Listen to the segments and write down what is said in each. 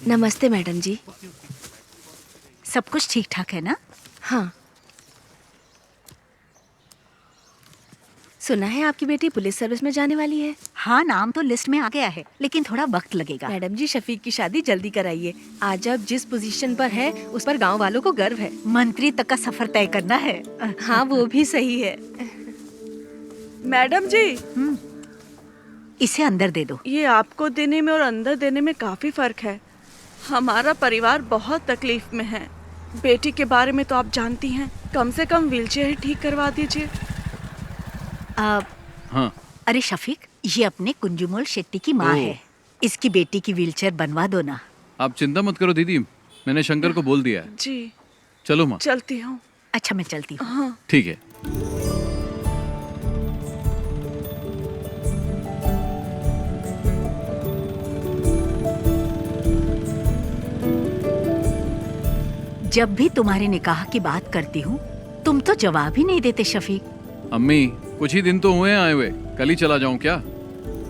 नमस्ते मैडम जी। सब कुछ ठीक ठाक है ना? हाँ, सुना है आपकी बेटी पुलिस सर्विस में जाने वाली है। हाँ, नाम तो लिस्ट में आ गया है, लेकिन थोड़ा वक्त लगेगा। मैडम जी, शफीक की शादी जल्दी कराइए। आज अब जिस पोजीशन पर है उस पर गांव वालों को गर्व है। मंत्री तक का सफर तय करना है। हाँ, वो भी सही है। मैडम जी, इसे अंदर दे दो। ये आपको देने में और अंदर देने में काफी फर्क है। हमारा परिवार बहुत तकलीफ में है। बेटी के बारे में तो आप जानती हैं, कम से कम व्हीलचेयर ठीक करवा दीजिए। हाँ। अरे शफीक, ये अपने कुंजुमोल शेट्टी की माँ ओह। है। इसकी बेटी की व्हीलचेयर बनवा दो ना। आप चिंता मत करो दीदी, मैंने शंकर को बोल दिया है। जी, चलो माँ। चलती हूँ। अच्छा, मैं चलती हूँ। हाँ, ठीक है। जब भी तुम्हारे निकाह की बात करती हूँ, तुम तो जवाब ही नहीं देते शफीक। अम्मी, कुछ ही दिन तो हुए हैं आए हुए, कल ही चला जाऊं क्या?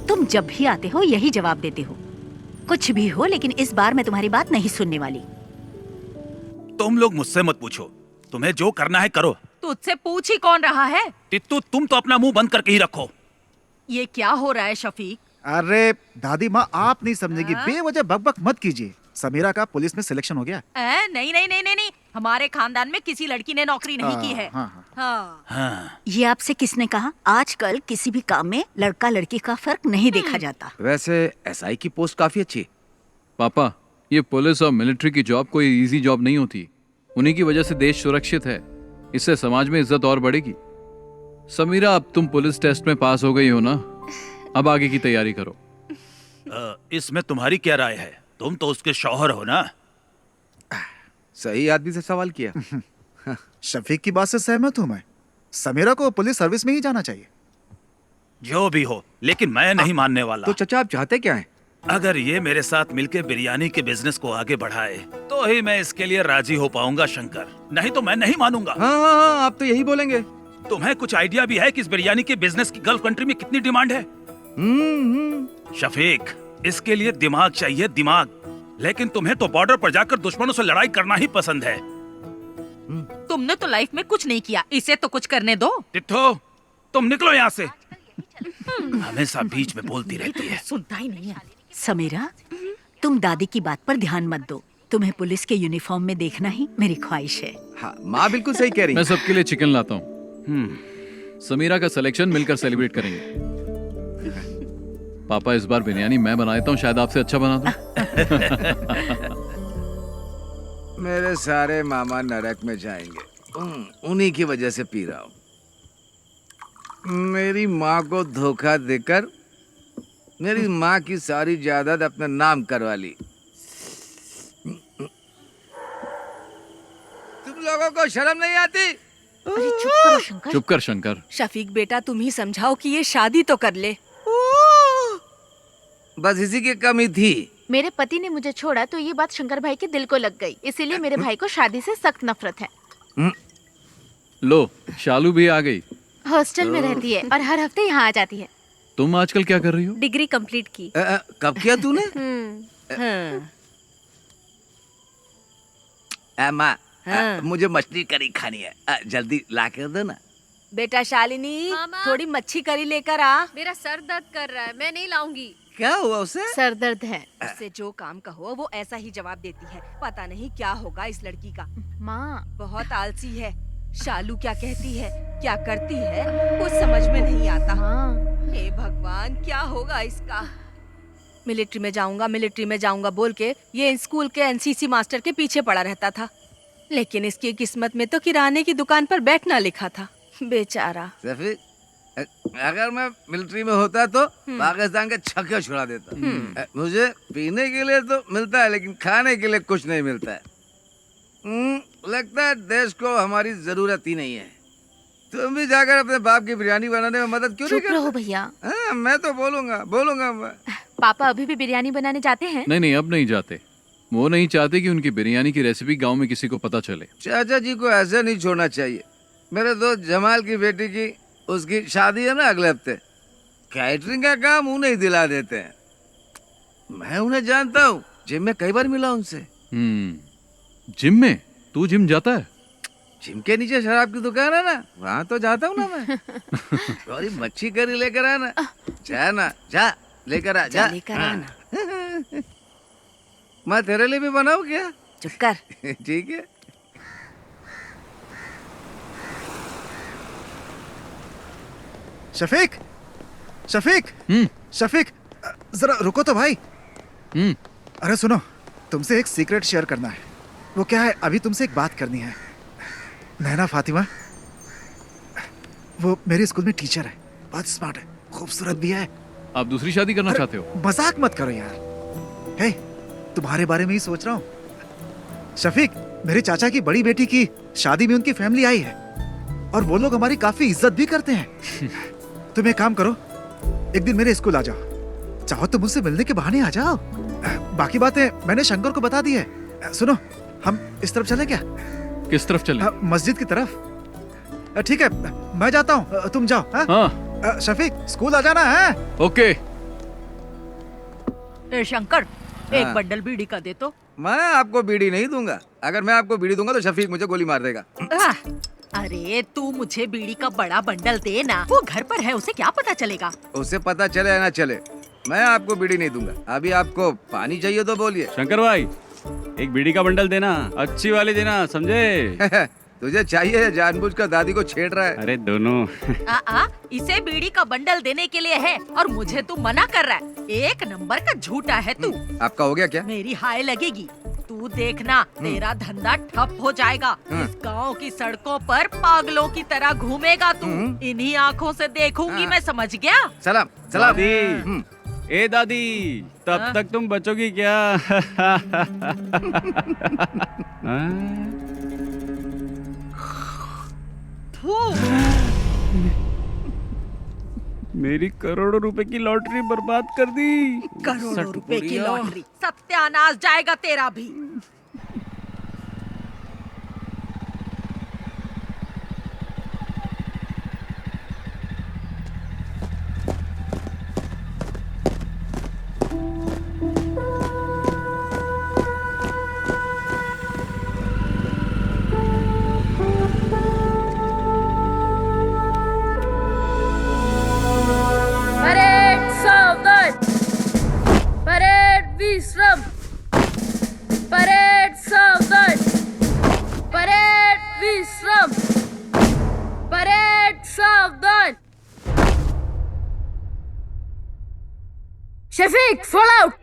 तुम जब भी आते हो यही जवाब देते हो। कुछ भी हो, लेकिन इस बार मैं तुम्हारी बात नहीं सुनने वाली। तुम लोग मुझसे मत पूछो, तुम्हें जो करना है करो। तुझसे पूछ ही कौन रहा है? तित्तू, तुम तो अपना मुंह बंद करके ही रखो। ये क्या हो रहा है शफीक? अरे दादी माँ, आप नहीं समझेगी, बेवजह बकबक मत कीजिए। समीरा का पुलिस में सिलेक्शन हो गया। नहीं नहीं नहीं नहीं नहीं, हमारे खानदान में किसी लड़की ने नौकरी नहीं की है। हाँ, हाँ। हाँ। ये आपसे किसने कहा? आजकल किसी भी काम में लड़का लड़की का फर्क नहीं देखा जाता। वैसे एसआई की पोस्ट काफी अच्छी है। पापा, ये पुलिस और मिलिट्री की जॉब कोई इजी जॉब नहीं होती। उन्हीं की वजह से देश सुरक्षित है, इससे समाज में इज्जत और बढ़ेगी। समीरा, अब तुम पुलिस टेस्ट में पास हो गई हो ना, अब आगे की तैयारी करो। इसमें तुम्हारी क्या राय है? तुम तो उसके शौहर हो ना। सही आदमी से सवाल किया। शफीक की बात से सहमत हूँ मैं। समीरा को पुलिस सर्विस में ही जाना चाहिए। जो भी हो, लेकिन मैं नहीं मानने वाला। तो चचा, आप चाहते क्या हैं? अगर ये मेरे साथ मिलके बिरयानी के बिजनेस को आगे बढ़ाए तो ही मैं इसके लिए राजी हो पाऊंगा शंकर, नहीं तो मैं नहीं मानूंगा। हाँ हाँ हाँ, आप तो यही बोलेंगे। तुम्हें कुछ आइडिया भी है कि इस बिरयानी के बिजनेस की गल्फ कंट्री में कितनी डिमांड है? शफीक, इसके लिए दिमाग चाहिए, दिमाग। लेकिन तुम्हें तो बॉर्डर पर जाकर दुश्मनों से लड़ाई करना ही पसंद है। तुमने तो लाइफ में कुछ नहीं किया, इसे तो कुछ करने दो। तित्थो, तुम निकलो यहाँ से। हमेशा बीच में बोलती रहती है। सुनता ही नहीं है। समीरा, तुम दादी की बात पर ध्यान मत दो। तुम्हें पुलिस के यूनिफॉर्म में देखना ही मेरी ख्वाहिश है। हाँ, माँ बिल्कुल सही कह रही मैं है। सबके लिए चिकन लाता हूँ। समीरा का सिलेक्शन मिलकर सेलिब्रेट करेंगे। पापा, इस बार बिरयानी मैं बनाता हूँ, शायद आपसे अच्छा बना दूं। मेरे सारे मामा नरक में जाएंगे, उन्हीं की वजह से पी रहा हूँ। मेरी माँ को धोखा देकर मेरी माँ की सारी जायदाद अपने नाम करवा ली। तुम लोगों को शर्म नहीं आती? अरे चुप करो शंकर। चुप कर शंकर। शफीक बेटा, तुम ही समझाओ कि ये शादी तो कर ले। बस इसी की कमी थी। मेरे पति ने मुझे छोड़ा तो ये बात शंकर भाई के दिल को लग गई, इसीलिए मेरे भाई को शादी से सख्त नफरत है। लो, शालू भी आ गई। हॉस्टल में रहती है और हर हफ्ते यहाँ आ जाती है। तुम आजकल क्या कर रही हो? डिग्री कंप्लीट की। कब किया तूने? माँ, मुझे मछली करी खानी है, जल्दी ला कर दो ना। बेटा शालिनी, मामा। थोड़ी मच्छी करी लेकर आ। मेरा सर दर्द कर रहा है, मैं नहीं लाऊंगी। क्या हुआ उसे? सर दर्द है। उससे जो काम कहो वो ऐसा ही जवाब देती है। पता नहीं क्या होगा इस लड़की का। माँ, बहुत आलसी है। शालू क्या कहती है, क्या करती है, कुछ समझ में नहीं आता। हे भगवान, क्या होगा इसका। मिलिट्री में जाऊंगा बोल के ये स्कूल के एनसीसी मास्टर के पीछे पड़ा रहता था, लेकिन इसकी किस्मत में तो किराने की दुकान पर बैठना लिखा था। बेचारा। सफी, अगर मैं मिलिट्री में होता तो पाकिस्तान के छक्के छुड़ा देता। मुझे पीने के लिए तो मिलता है, लेकिन खाने के लिए कुछ नहीं मिलता है। लगता है देश को हमारी जरूरत ही नहीं है। तुम भी जाकर अपने बाप की बिरयानी बनाने में मदद क्यों नहीं चुप रहो करते? भैया। मैं तो बोलूंगा मैं। पापा अभी भी बिरयानी बनाने जाते हैं? नहीं, अब नहीं जाते। वो नहीं चाहते कि उनकी बिरयानी की रेसिपी गांव में किसी को पता चले। चाचा जी को ऐसे नहीं छोड़ना चाहिए। मेरे दोस्त जमाल की बेटी की उसकी शादी है ना अगले हफ्ते, कैटरिंग का काम उन्हें ही दिला देते हैं। मैं उन्हें जानता हूँ, जिम में कई बार मिला उनसे। जिम में? तू जिम जाता है? जिम के नीचे शराब की दुकान है ना, वहाँ तो जाता हूँ ना मैं। गौरी मच्छी करी लेकर आना, जा ना, जा लेकर आ, जा लेकर आना। मैं तेरे लिए भी बनाऊँ क्या? चुप कर। ठीक है। शफीक, शफीक, शफीक, जरा रुको तो भाई। अरे सुनो, तुमसे एक सीक्रेट शेयर करना है। वो क्या है, अभी तुमसे एक बात करनी है। नैना फातिमा, वो मेरे स्कूल में टीचर है, बहुत स्मार्ट है, खूबसूरत भी है। आप दूसरी शादी करना चाहते हो? मजाक मत करो यार। हे, तुम्हारे बारे में ही सोच रहा हूँ। शफीक, मेरे चाचा की बड़ी बेटी की शादी में उनकी फैमिली आई है और वो लोग हमारी काफी इज्जत भी करते हैं। तुम एक काम करो, एक दिन मेरे स्कूल आ जाओ, चाहो तो मुझसे मिलने के बहाने आ जाओ। बाकी बातें मैंने शंकर को बता दी है। सुनो, हम इस तरफ चले क्या? किस तरफ चले? मस्जिद की तरफ। ठीक है, मैं जाता हूँ, तुम जाओ। हाँ? शफीक, स्कूल आ जाना है। ओके। ए शंकर, एक बंडल बीड़ी का दे तो। मैं आपको बीड़ी नहीं दूंगा। अगर मैं आपको बीड़ी दूंगा तो शफीक मुझे गोली मार देगा। अरे तू मुझे बीड़ी का बड़ा बंडल दे ना, वो घर पर है, उसे क्या पता चलेगा? उसे पता चले या ना चले, मैं आपको बीड़ी नहीं दूंगा। अभी आपको पानी चाहिए तो बोलिए। शंकर भाई, एक बीड़ी का बंडल देना, अच्छी वाली देना, समझे? तुझे चाहिए या जानबूझकर दादी को छेड़ रहा है? अरे दोनों। इसे बीड़ी का बंडल देने के लिए है और मुझे तू मना कर रहा है। एक नंबर का झूठा है तू। आपका हो गया क्या? मेरी हाय लगेगी, तू देखना, तेरा धंधा ठप हो जाएगा। इस गांव की सड़कों पर पागलों की तरह घूमेगा तू। इन्हीं आँखों से देखूंगी मैं, समझ गया? सलाम सलाम। दादी, ए दादी, तब तक तुम बचोगी क्या? मेरी करोड़ों रुपए की लॉटरी बर्बाद कर दी। करोड़ों रुपए की लॉटरी, सत्यानाश जाएगा तेरा भी। विश्राम, परेड सावधान, परेड विश्राम, परेड सावधान। Shafiq, fall out.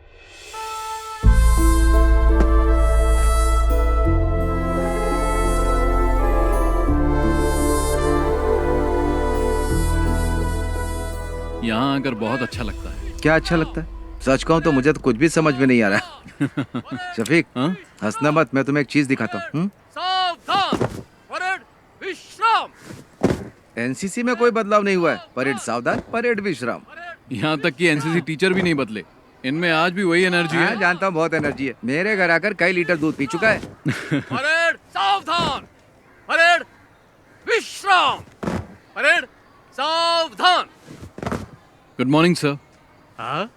यहाँ आकर बहुत अच्छा लगता है। क्या अच्छा लगता है? सच कहूँ तो मुझे तो कुछ भी समझ में नहीं आ रहा। शफीक, हंसना मत, मैं तुम्हें एक चीज दिखाता हूँ। सावधान, परेड विश्राम। एनसीसी में कोई बदलाव नहीं हुआ है। परेड सावधान, परेड विश्राम। यहाँ तक कि एनसीसी टीचर भी नहीं बदले, इनमें आज भी वही एनर्जी है। जानता हूँ, बहुत एनर्जी है। मेरे घर आकर कई लीटर दूध पी चुका है। परेड सावधान, परेड विश्राम, परेड सावधान। Good morning sir. हाँ?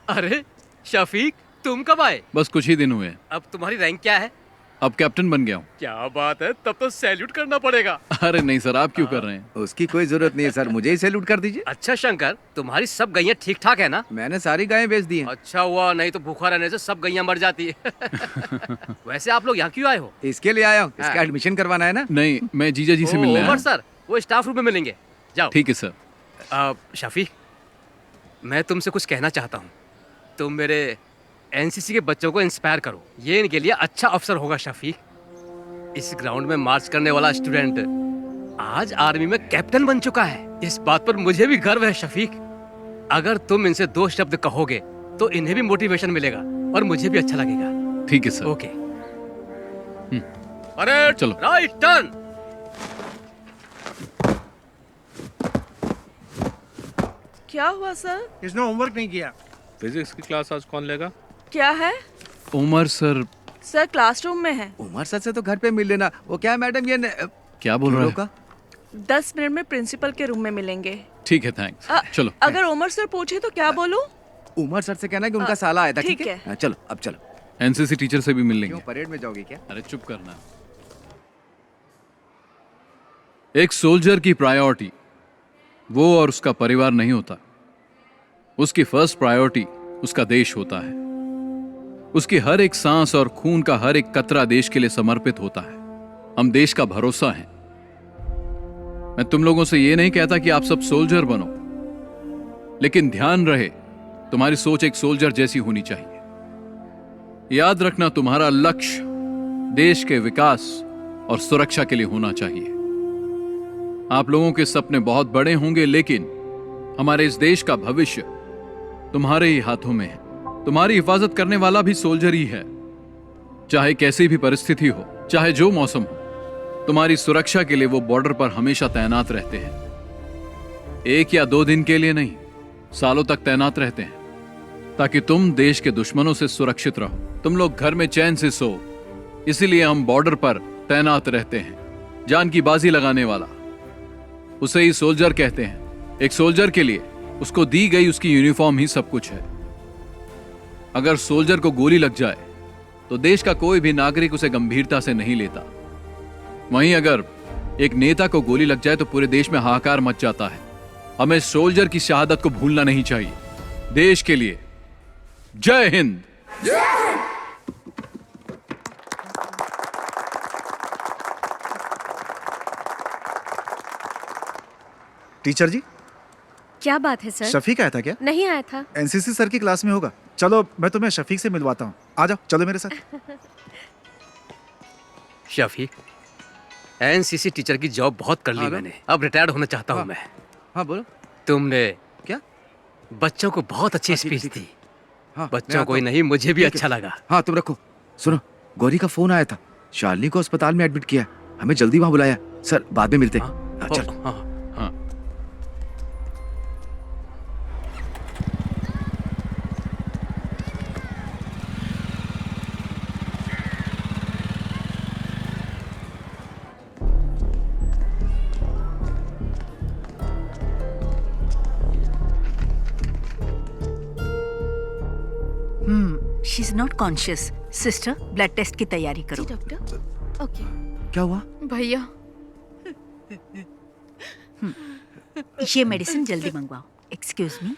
अरे शफीक, तुम कब आए? बस कुछ ही दिन हुए। अब तुम्हारी रैंक क्या है? अब कैप्टन बन गया हूँ। क्या बात है, तब तो सैल्यूट करना पड़ेगा। अरे नहीं सर, आप क्यों कर रहे हैं? उसकी कोई जरूरत नहीं है सर, मुझे ही सैल्यूट कर दीजिए। अच्छा शंकर, तुम्हारी सब गैया ठीक ठाक है ना? मैंने सारी गायें बेच दी हैं। अच्छा हुआ, नहीं तो भूखा रहने से सब गैया मर जाती है। वैसे आप लोग यहाँ क्यों आए हो? इसके लिए आया हूँ, इसका एडमिशन करवाना है ना। नहीं, मैं जीजा जी से मिलने आया हूँ। सर, वो स्टाफ रूम में मिलेंगे, जाओ। ठीक है सर। शफीक, मैं तुमसे कुछ कहना चाहता हूँ। तुम मेरे एनसीसी के बच्चों को इंस्पायर करो, ये इनके लिए अच्छा अवसर होगा। शफीक, इस ग्राउंड में मार्च करने वाला स्टूडेंट आज आर्मी में कैप्टन बन चुका है। इस बात पर मुझे भी गर्व है। शफीक, अगर तुम इनसे 2 शब्द कहोगे तो इन्हें भी मोटिवेशन मिलेगा और मुझे भी अच्छा लगेगा। ठीक है सर। ओके। अरे चलो, राइट टर्न। क्या हुआ सर? इसने होमवर्क नहीं किया। फिजिक्स की क्लास आज कौन लेगा? क्या है? उमर सर। सर क्लासरूम में है। उमर सर से तो घर पे मिल लेना। वो क्या मैडम, ये क्या बोल रहा है? 10 मिनट में प्रिंसिपल के रूम में मिलेंगे। ठीक है, थैंक्स। चलो। अगर उमर सर पूछे तो क्या बोलूं? उमर सर से कहना कि उनका साला आया था। ठीक है। चलो अब चलो। एनसीसी टीचर से भी मिल लेंगे। परेड में जाओगे क्या? अरे चुप करना। एक सोल्जर की प्रायोरिटी वो और उसका परिवार नहीं होता। उसकी फर्स्ट प्रायोरिटी उसका देश होता है। उसकी हर एक सांस और खून का हर एक कतरा देश के लिए समर्पित होता है। हम देश का भरोसा हैं। मैं तुम लोगों से यह नहीं कहता कि आप सब सोल्जर बनो, लेकिन ध्यान रहे तुम्हारी सोच एक सोल्जर जैसी होनी चाहिए। याद रखना तुम्हारा लक्ष्य देश के विकास और सुरक्षा के लिए होना चाहिए। आप लोगों के सपने बहुत बड़े होंगे, लेकिन हमारे इस देश का भविष्य तुम्हारे ही हाथों में है। तुम्हारी हिफाजत करने वाला भी सोल्जर ही है। चाहे कैसी भी परिस्थिति हो, चाहे जो मौसम हो, तुम्हारी सुरक्षा के लिए वो बॉर्डर पर हमेशा तैनात रहते हैं। 1 या 2 दिन के लिए नहीं, सालों तक तैनात रहते हैं ताकि तुम देश के दुश्मनों से सुरक्षित रहो, तुम लोग घर में चैन से सो। इसीलिए हम बॉर्डर पर तैनात रहते हैं। जान की बाजी लगाने वाला, उसे ही सोल्जर कहते हैं। एक सोल्जर के लिए उसको दी गई उसकी यूनिफॉर्म ही सब कुछ है। अगर सोल्जर को गोली लग जाए तो देश का कोई भी नागरिक उसे गंभीरता से नहीं लेता। वहीं अगर एक नेता को गोली लग जाए तो पूरे देश में हाहाकार मच जाता है। हमें सोल्जर की शहादत को भूलना नहीं चाहिए। देश के लिए जय हिंद। टीचर जी, क्या बात है सर? शफीक आया था क्या? नहीं आया था। एनसीसी सर की क्लास में होगा। चलो मैं तुम्हें शफीक से मिलवाता हूँ। आ जाओ, चलो मेरे साथ। शफीक, एनसीसी टीचर की जॉब बहुत कर ली मैंने, अब रिटायर्ड होना चाहता हूँ मैं। हाँ बोलो। तुमने क्या? बच्चों को बहुत अच्छी ठीक है, स्पीच ठीक है। दी। हाँ, बच्चों को ही नहीं, मुझे भी अच्छा लगा। हाँ तुम रखो। सुनो, गौरी का फोन आया था। शालिनी को अस्पताल में एडमिट किया, हमें जल्दी वहां बुलाया। सर बाद में मिलते हैं। चल। हाँ। She is not conscious. Sister, blood test की तैयारी करो। जी डॉक्टर। ओके। क्या हुआ? भैया, ये मेडिसिन जल्दी मंगवाओ। Excuse me.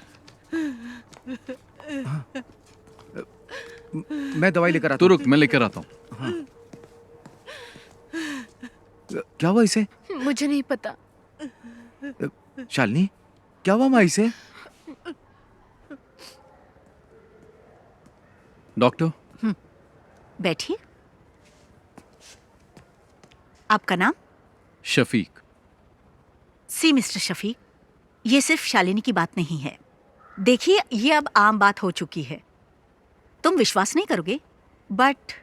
मैं दवाई लेकर आता तू रुक, मैं लेकर आता हूँ। क्या हुआ इसे? मुझे नहीं पता। शालिनी, क्या हुआ माँ इसे? डॉक्टर, बैठिए। आपका नाम? शफीक। सी मिस्टर शफीक, ये सिर्फ शालिनी की बात नहीं है। देखिए, ये अब आम बात हो चुकी है। तुम विश्वास नहीं करोगे, बट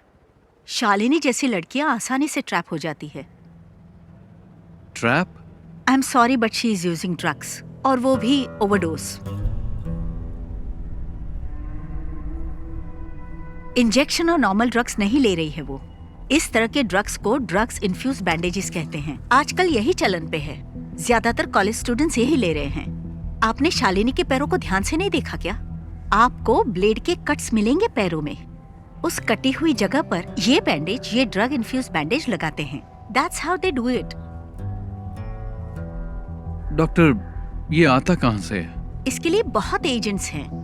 शालिनी जैसी लड़कियां आसानी से ट्रैप हो जाती है। Trap? I am sorry but she is using drugs, और वो भी ओवरडोज। इंजेक्शन और नॉर्मल ड्रग्स नहीं ले रही है वो। इस तरह के ड्रग्स को ड्रग्स इन्फ्यूज बैंडेजेस कहते हैं। आजकल यही चलन पे है। ज्यादातर कॉलेज स्टूडेंट्स यही ले रहे हैं। आपने शालिनी के पैरों को ध्यान से नहीं देखा क्या? आपको ब्लेड के कट्स मिलेंगे पैरों में। उस कटी हुई जगह पर ये बैंडेज, ये ड्रग इन्फ्यूज बैंडेज लगाते हैं। That's how they do it. Doctor, ये आता कहाँ से है? इसके लिए बहुत एजेंट्स हैं।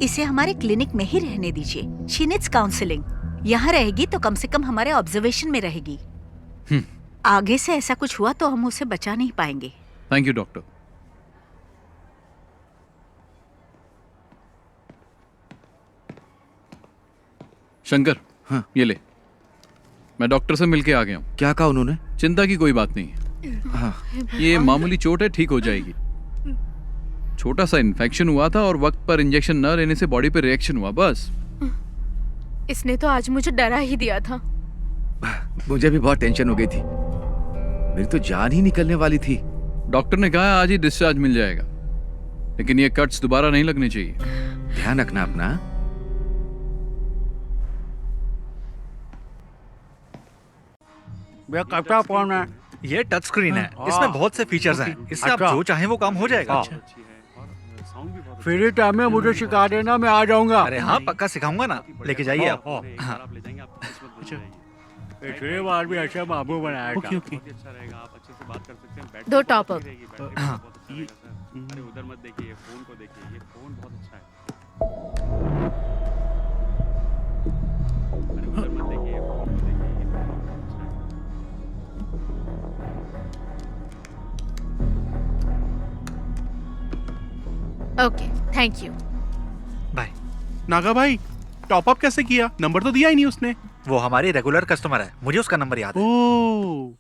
इसे हमारे क्लिनिक में ही रहने दीजिए। She needs counselling. यहाँ रहेगी तो कम से कम हमारे ऑब्जर्वेशन में रहेगी। आगे से ऐसा कुछ हुआ तो हम उसे बचा नहीं पाएंगे। Thank you doctor. शंकर, हाँ। ये ले। मैं डॉक्टर से मिलके आ गया हूँ। क्या कहा उन्होंने? चिंता की कोई बात नहीं है। हाँ। ये मामूली चोट है, ठीक हो जाएगी। छोटा सा इन्फेक्शन हुआ था और वक्त पर इंजेक्शन न लेने से बॉडी पे रिएक्शन हुआ, बस। इसने तो आज मुझे डरा ही दिया था। मुझे भी बहुत टेंशन हो गई थी। मेरी तो जान ही निकलने वाली थी। डॉक्टर ने कहा आज ही डिस्चार्ज मिल जाएगा, लेकिन ये कट्स दोबारा नहीं लगने चाहिए। ध्यान रखना अपना। भैया कैप्टा फोन है। ये टच स्क्रीन है, इसमें बहुत से फीचर्स हैं। इससे आप जो चाहें वो काम हो जाएगा। फ्री टाइम में मुझे सिखा देना, मैं आ जाऊंगा। अरे हाँ, पक्का सिखाऊंगा ना, लेके जाइए आप। हाँ। आप ले जाएंगे, आप पिछले बार भी अच्छा बाबू बनाया था। अच्छा रहेगा, आप अच्छे से बात कर सकते हैं। 2 टॉप अप। हाँ। अरे उधर मत देखिए, फोन को देखिए, ये फोन बहुत अच्छा है। अरे उधर मत देखिए, फोन को देखिए, ये फोन बहुत अच्छा है। Okay, thank you. Bye. Naga भाई, टॉप अप कैसे किया? नंबर तो दिया ही नहीं उसने। वो हमारी रेगुलर कस्टमर है, मुझे उसका नंबर याद है। ओह।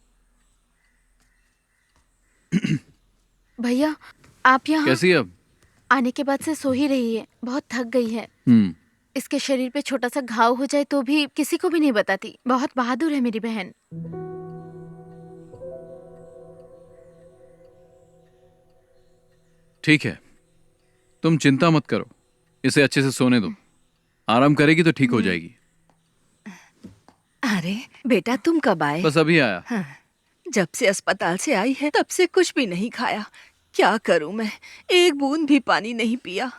भैया, आप यहाँ कैसी है अब? आने के बाद से सो ही रही है, बहुत थक गई है। इसके शरीर पे छोटा सा घाव हो जाए तो भी किसी को भी नहीं बताती। बहुत बहादुर है मेरी बहन। ठीक है, तुम चिंता मत करो, इसे अच्छे से सोने दो। आराम करेगी तो ठीक हो जाएगी। अरे बेटा, तुम कब आए? बस अभी आया। हाँ, जब से अस्पताल से आई है तब से कुछ भी नहीं खाया। क्या करूं मैं, एक बूंद भी पानी नहीं पिया।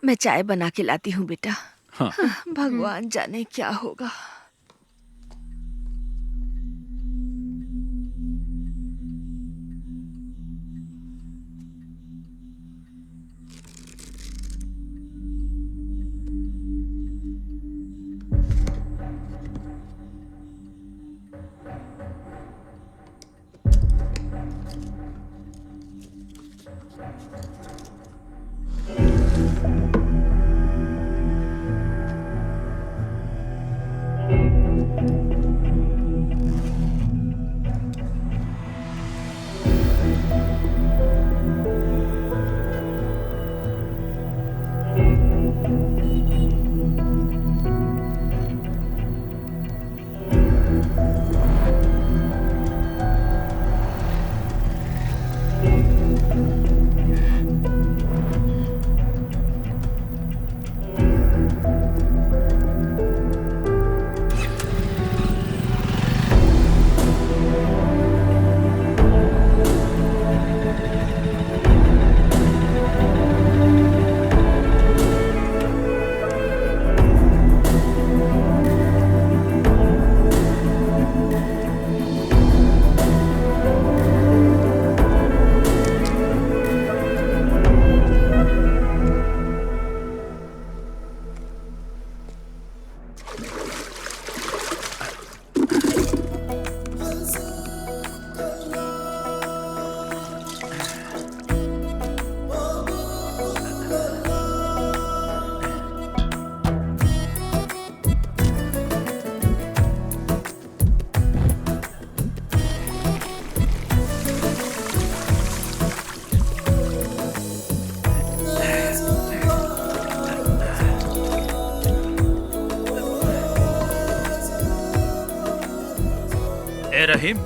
मैं चाय बना के लाती हूँ बेटा। हाँ। भगवान जाने क्या होगा। रहीम,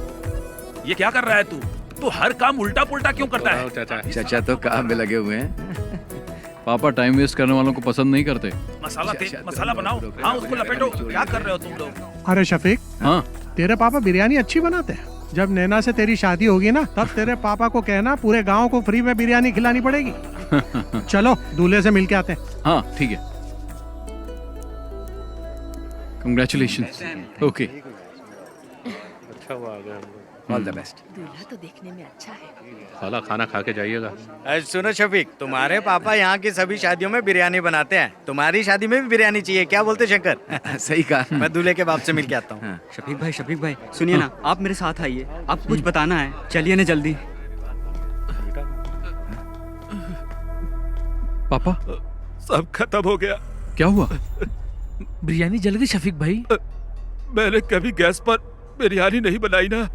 ये क्या कर रहा है तू? तू हर काम उल्टा पुल्टा क्यों करता है? चाचा तो काम में लगे हुए हैं। पापा टाइम वेस्ट करने वालों को पसंद नहीं करते। मसाला बनाओ। हाँ, उसको लपेटो। क्या कर रहे हो तुम लोग? अरे शफीक, हाँ, तेरे पापा बिरयानी अच्छी बनाते हैं। जब नैना से तेरी शादी होगी ना, तब तेरे पापा को कहना पूरे गांव को फ्री में बिरयानी खिलानी पड़ेगी। चलो दूल्हे से मिल के आते हैं। हाँ ठीक है। Congratulations. Okay, all the best. दूल्हा तो देखने में अच्छा है। साला खाना खा के जाइएगा। सुनो शफीक, तुम्हारे पापा यहाँ की सभी शादियों में बिरयानी बनाते हैं। तुम्हारी शादी में भी बिरयानी चाहिए, क्या बोलते शंकर? सही कहा। मैं दूल्हे के बाप से मिल के आता हूँ। शफीक भाई सुनिए ना, आप मेरे साथ आइए, आपको कुछ बताना है। चलिए ना जल्दी। पापा, सब खत्म हो गया। क्या हुआ? बिरयानी जल गई शफीक भाई। मैंने कभी गैस पर बिरयानी नहीं बनाई ना।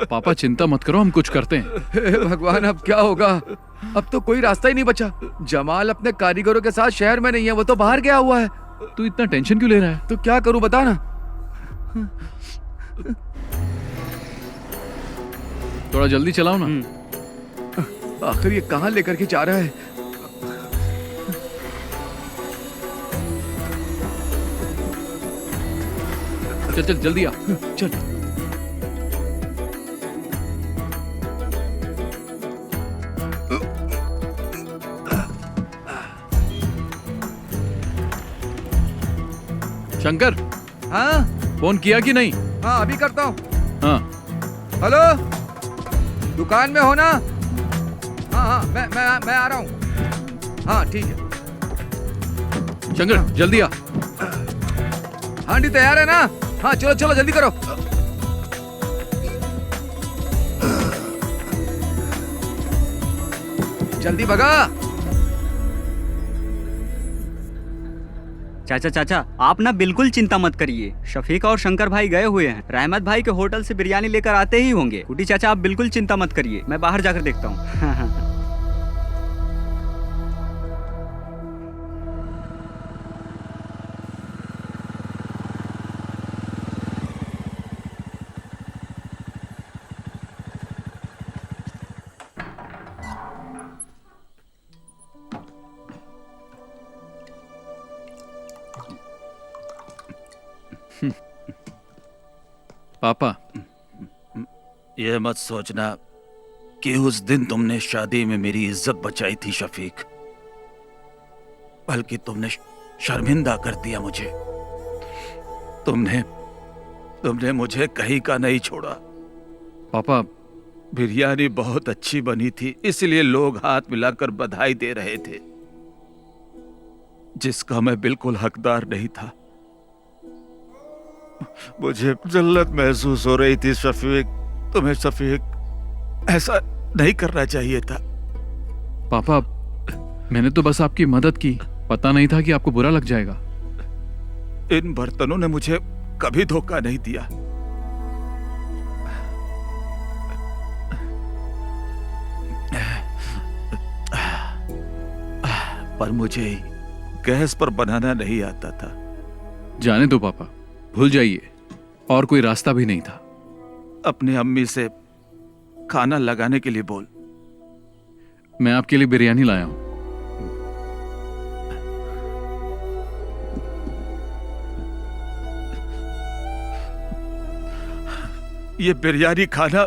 पापा चिंता मत करो, हम कुछ करते हैं। हे भगवान, अब क्या होगा? अब तो कोई रास्ता ही नहीं बचा। जमाल अपने कारीगरों के साथ शहर में नहीं है, वो तो बाहर गया हुआ है। तू इतना टेंशन क्यों ले रहा है? तो क्या करूं बता ना। थोड़ा जल्दी चलाओ ना। आखिर ये कहाँ लेकर के जा रहा है? चल चल जल्दी आ। चल। शंकर, हाँ फोन किया कि नहीं? हाँ अभी करता हूँ। हाँ। हेलो, दुकान में हो ना? हाँ हाँ मैं आ रहा हूँ। हाँ ठीक है। शंकर जल्दी आ। हांडी तैयार है ना? हाँ चलो चलो जल्दी करो। जल्दी भगा। चाचा चाचा, आप ना बिल्कुल चिंता मत करिए। शफीक और शंकर भाई गए हुए हैं, रहमत भाई के होटल से बिरयानी लेकर आते ही होंगे। कुटी चाचा आप बिल्कुल चिंता मत करिए, मैं बाहर जाकर देखता हूँ। पापा, ये मत सोचना कि उस दिन तुमने शादी में मेरी इज्जत बचाई थी शफीक, बल्कि तुमने शर्मिंदा कर दिया मुझे। तुमने मुझे कहीं का नहीं छोड़ा। पापा, बिरयानी बहुत अच्छी बनी थी, इसलिए लोग हाथ मिलाकर बधाई दे रहे थे, जिसका मैं बिल्कुल हकदार नहीं था। मुझे जल्लत महसूस हो रही थी शफीक। तुम्हें शफीक ऐसा नहीं करना चाहिए था। पापा, मैंने तो बस आपकी मदद की, पता नहीं था कि आपको बुरा लग जाएगा। इन बर्तनों ने मुझे कभी धोखा नहीं दिया। पर मुझे गैस पर बनाना नहीं आता था। जाने दो पापा, भूल जाइए, और कोई रास्ता भी नहीं था। अपने अम्मी से खाना लगाने के लिए बोल। मैं आपके लिए बिरयानी लाया हूं। ये बिरयानी खाना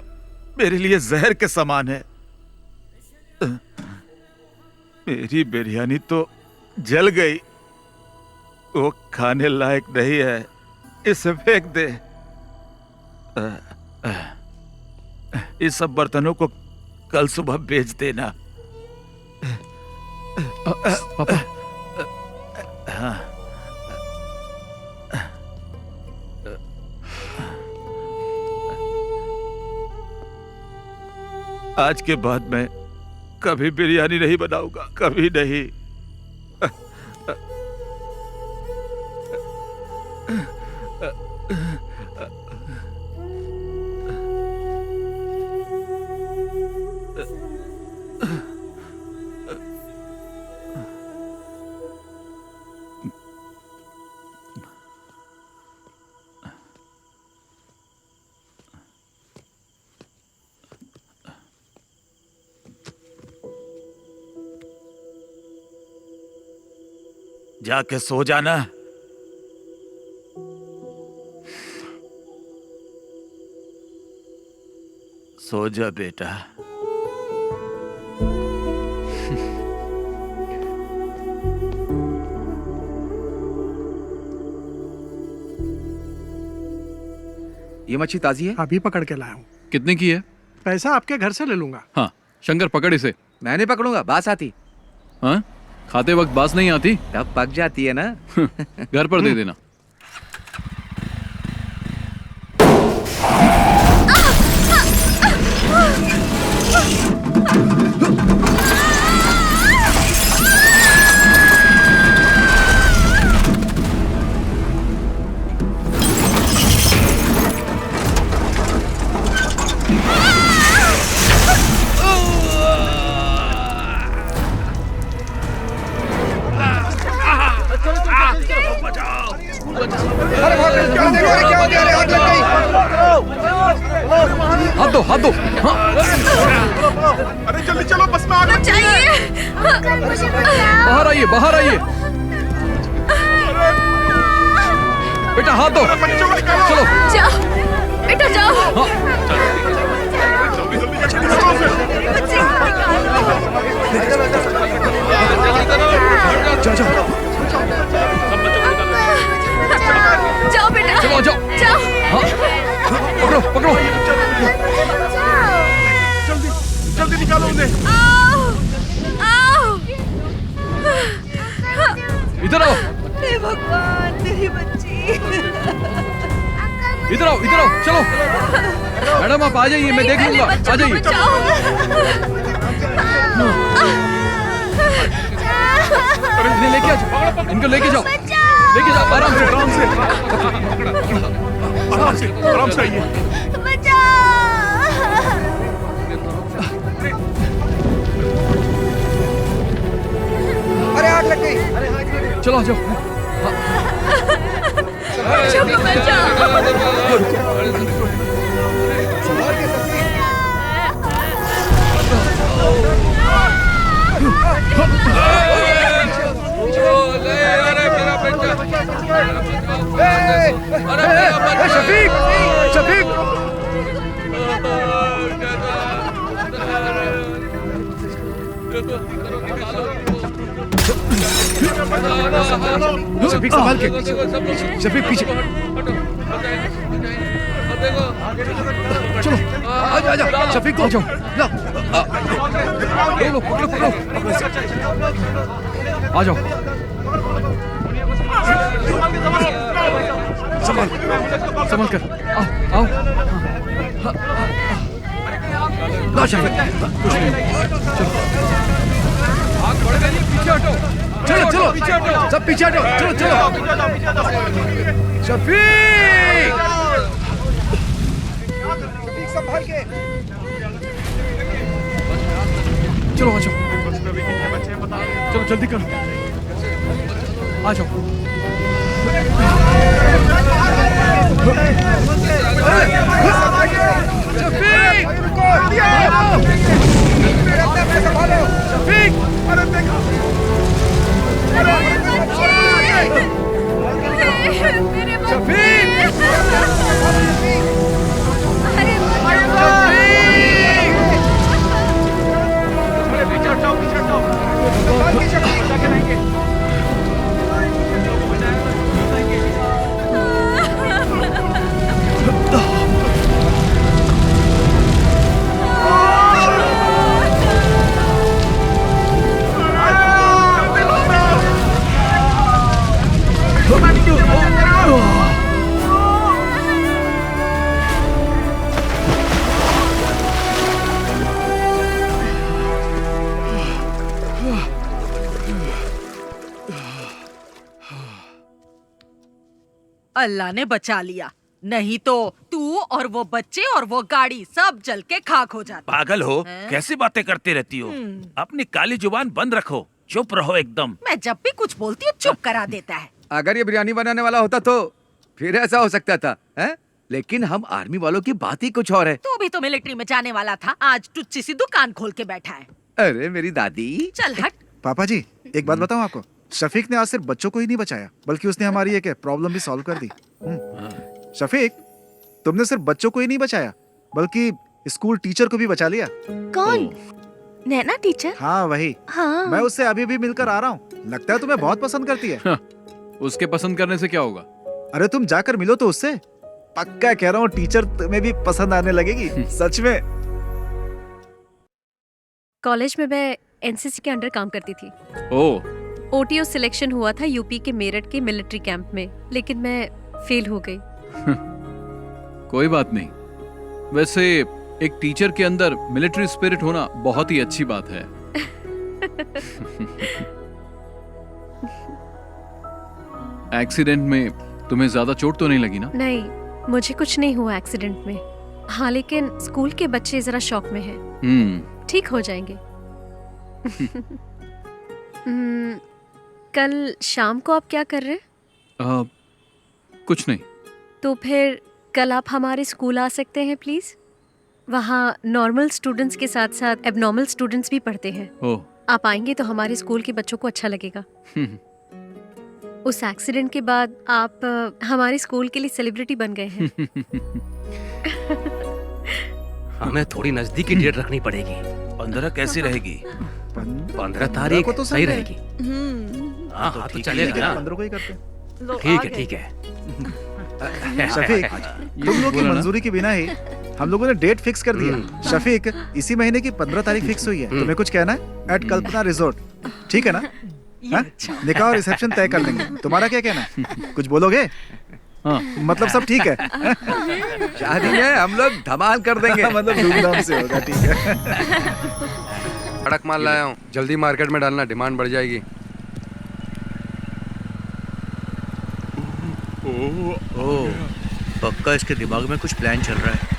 मेरे लिए जहर के समान है। मेरी बिरयानी तो जल गई, वो खाने लायक नहीं है, इसे फेंक दे। इस सब बर्तनों को कल सुबह बेच देना। पापा। हाँ। आज के बाद मैं कभी बिरयानी नहीं बनाऊंगा, कभी नहीं। जाके सो जाना। सो जा बेटा। ये मच्छी ताजी है? अभी पकड़ के लाया हूँ। कितने की है? पैसा आपके घर से ले लूंगा। हाँ, शंकर पकड़ इसे। मैं नहीं पकड़ूंगा, बास आती। हाँ? खाते वक्त बास नहीं आती? तब पक जाती है ना। घर पर दे देना। हाथ दो, हाथ दो। हाँ। अरे जल्दी चलो, बस में आग लग गई है। बाहर आइए, बाहर आइए। बेटा हाथ दो। चलो जाओ बेटा, जाओ। जाओ जाओ। पकड़ो पकड़ो। जल्दी जल्दी निकालो उन्हें। इधर आओ, हे भगवान, तेरी बच्ची। इधर आओ, चलो। मैडम आप आ जाइए, मैं देख लूंगा। आ जाइए। इन्हें लेके आ जाओ, इनको लेके जाओ, आराम से। आराम से आइए। अरे आग लग गई। चलो आ जाओ। शफीक, शफीक। शफीक संभाल के। शफीक पीछे। चलो आ जाओ। शफीक को आ जाओ। लो पकड़ो। आ जाओ। संभाल कर। आओ। लो शफीक। कुछ नहीं। चलो पीछे हटो। सब पीछे हटो। चलो। शफीक संभाल के। चलो आ जाओ। चलो जल्दी करो। आ जाओ। शफीक संभालो। शफीक अरे देखो। अल्लाह ने बचा लिया, नहीं तो तू और वो बच्चे और वो गाड़ी सब जल के खाक हो जाते। पागल हो, कैसी बातें करती रहती हो? अपनी काली जुबान बंद रखो, चुप रहो एकदम। मैं जब भी कुछ बोलती हूँ चुप करा देता है। अगर ये बिरयानी बनाने वाला होता तो फिर ऐसा हो सकता था, हैं? लेकिन हम आर्मी वालों की बात ही कुछ और है। तू भी तो मिलिट्री में जाने वाला था, आज टुच्ची सी दुकान खोल के बैठा है। अरे मेरी दादी। चल हट। पापा जी एक बात बताऊं आपको, शफीक ने आज सिर्फ बच्चों को ही नहीं बचाया बल्कि उसने हमारी एक प्रॉब्लम भी सॉल्व कर दी। शफीक तुमने सिर्फ बच्चों को ही नहीं बचाया बल्कि स्कूल टीचर को भी बचा लिया। कौन? नैना टीचर? हाँ वही। हाँ। मैं उससे अभी भी मिलकर आ रहा हूँ, लगता है तुम्हें बहुत पसंद करती है। उसके पसंद करने से क्या होगा? अरे तुम जाकर मिलो तो उससे, पक्का कह रहा हूँ टीचर तुम्हें भी पसंद आने लगेगी। सच में। कॉलेज में मैं एनसीसी के अंडर काम करती थी। ओटीओ सिलेक्शन हुआ था यूपी के मेरठ के मिलिट्री कैंप में, लेकिन मैं फेल हो गई। कोई बात नहीं, वैसे एक टीचर के अंदर मिलिट्री स्पिरिट होना बहुत ही अच्छी बात है। एक्सीडेंट में तुम्हें ज्यादा चोट तो नहीं लगी ना? नहीं, मुझे कुछ नहीं हुआ एक्सीडेंट में। हाँ, लेकिन स्कूल के बच्चे जरा शॉक में हैं। ठीक हो जाएंगे। कल शाम को आप क्या कर रहे हैं? कुछ नहीं। तो फिर कल आप हमारे स्कूल आ सकते हैं प्लीज? वहाँ नॉर्मल स्टूडेंट्स के साथ साथ एबनॉर्मल स्टूडेंट्स भी पढ़ते हैं। आप आएंगे तो हमारे स्कूल के बच्चों को अच्छा लगेगा। उस एक्सीडेंट के बाद आप हमारे स्कूल के लिए सेलिब्रिटी बन गए हैं। हमें थोड़ी नजदीकी डेट रखनी पड़ेगी। 15 कैसी रहेगी? 15 तारीख तो सही रहेगी। हाँ तो चलेगा ना? 15 को ही करते हैं। ठीक है। शफीक, तुम लोग की मंजूरी के बिना ही हम लोगों ने डेट फिक्स कर दिया। शफीक, इसी महीने की 15 तारीख फिक्स हुई है। तुम्हें कुछ कहना है? एट कल्पना रिजॉर्ट, ठीक है ना? हाँ? निकाह और रिसेप्शन तय कर लेंगे। तुम्हारा क्या कहना है? कुछ बोलोगे? हाँ, मतलब सब ठीक है? शादी में हम लोग धमाल कर देंगे। मतलब धूमधाम से होगा, ठीक है। कड़क माल लाया हूँ, जल्दी मार्केट में डालना, डिमांड बढ़ जाएगी। ओह, पक्का इसके दिमाग में कुछ प्लान चल रहा है।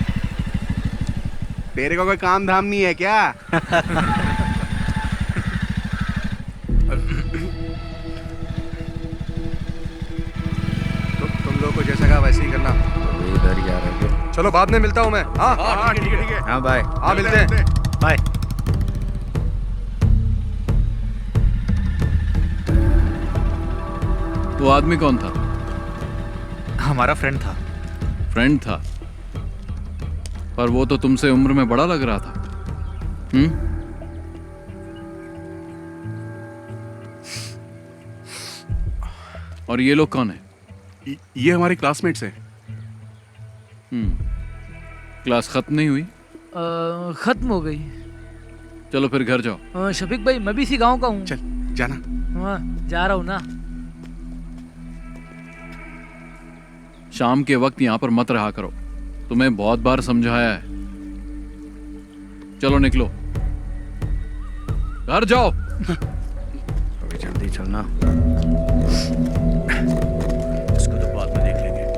तेरे को कोई काम धाम नहीं है क्या? तुम लोग को जैसा कहा वैसे ही करना। इधर ही आ रहे हैं। चलो बाद में मिलता हूँ मैं। हाँ हाँ ठीक है ठीक है। हाँ बाय। हाँ मिलते हैं। बाय। वो आदमी कौन था? हमारा फ्रेंड था। फ्रेंड था, पर वो तो तुमसे उम्र में बड़ा लग रहा था। और ये लोग कौन है? ये हमारे क्लासमेट्स हैं। क्लास खत्म नहीं हुई? खत्म हो गई। चलो फिर घर जाओ। शफीक भाई, मैं भी इसी गांव का हूँ। चल जाना। हाँ, जा रहा हूँ ना। शाम के वक्त यहाँ पर मत रहा करो, तुम्हें बहुत बार समझाया है। चलो निकलो, घर जाओ। अभी जल्दी चलना, इसको तो बाद में देख लेंगे।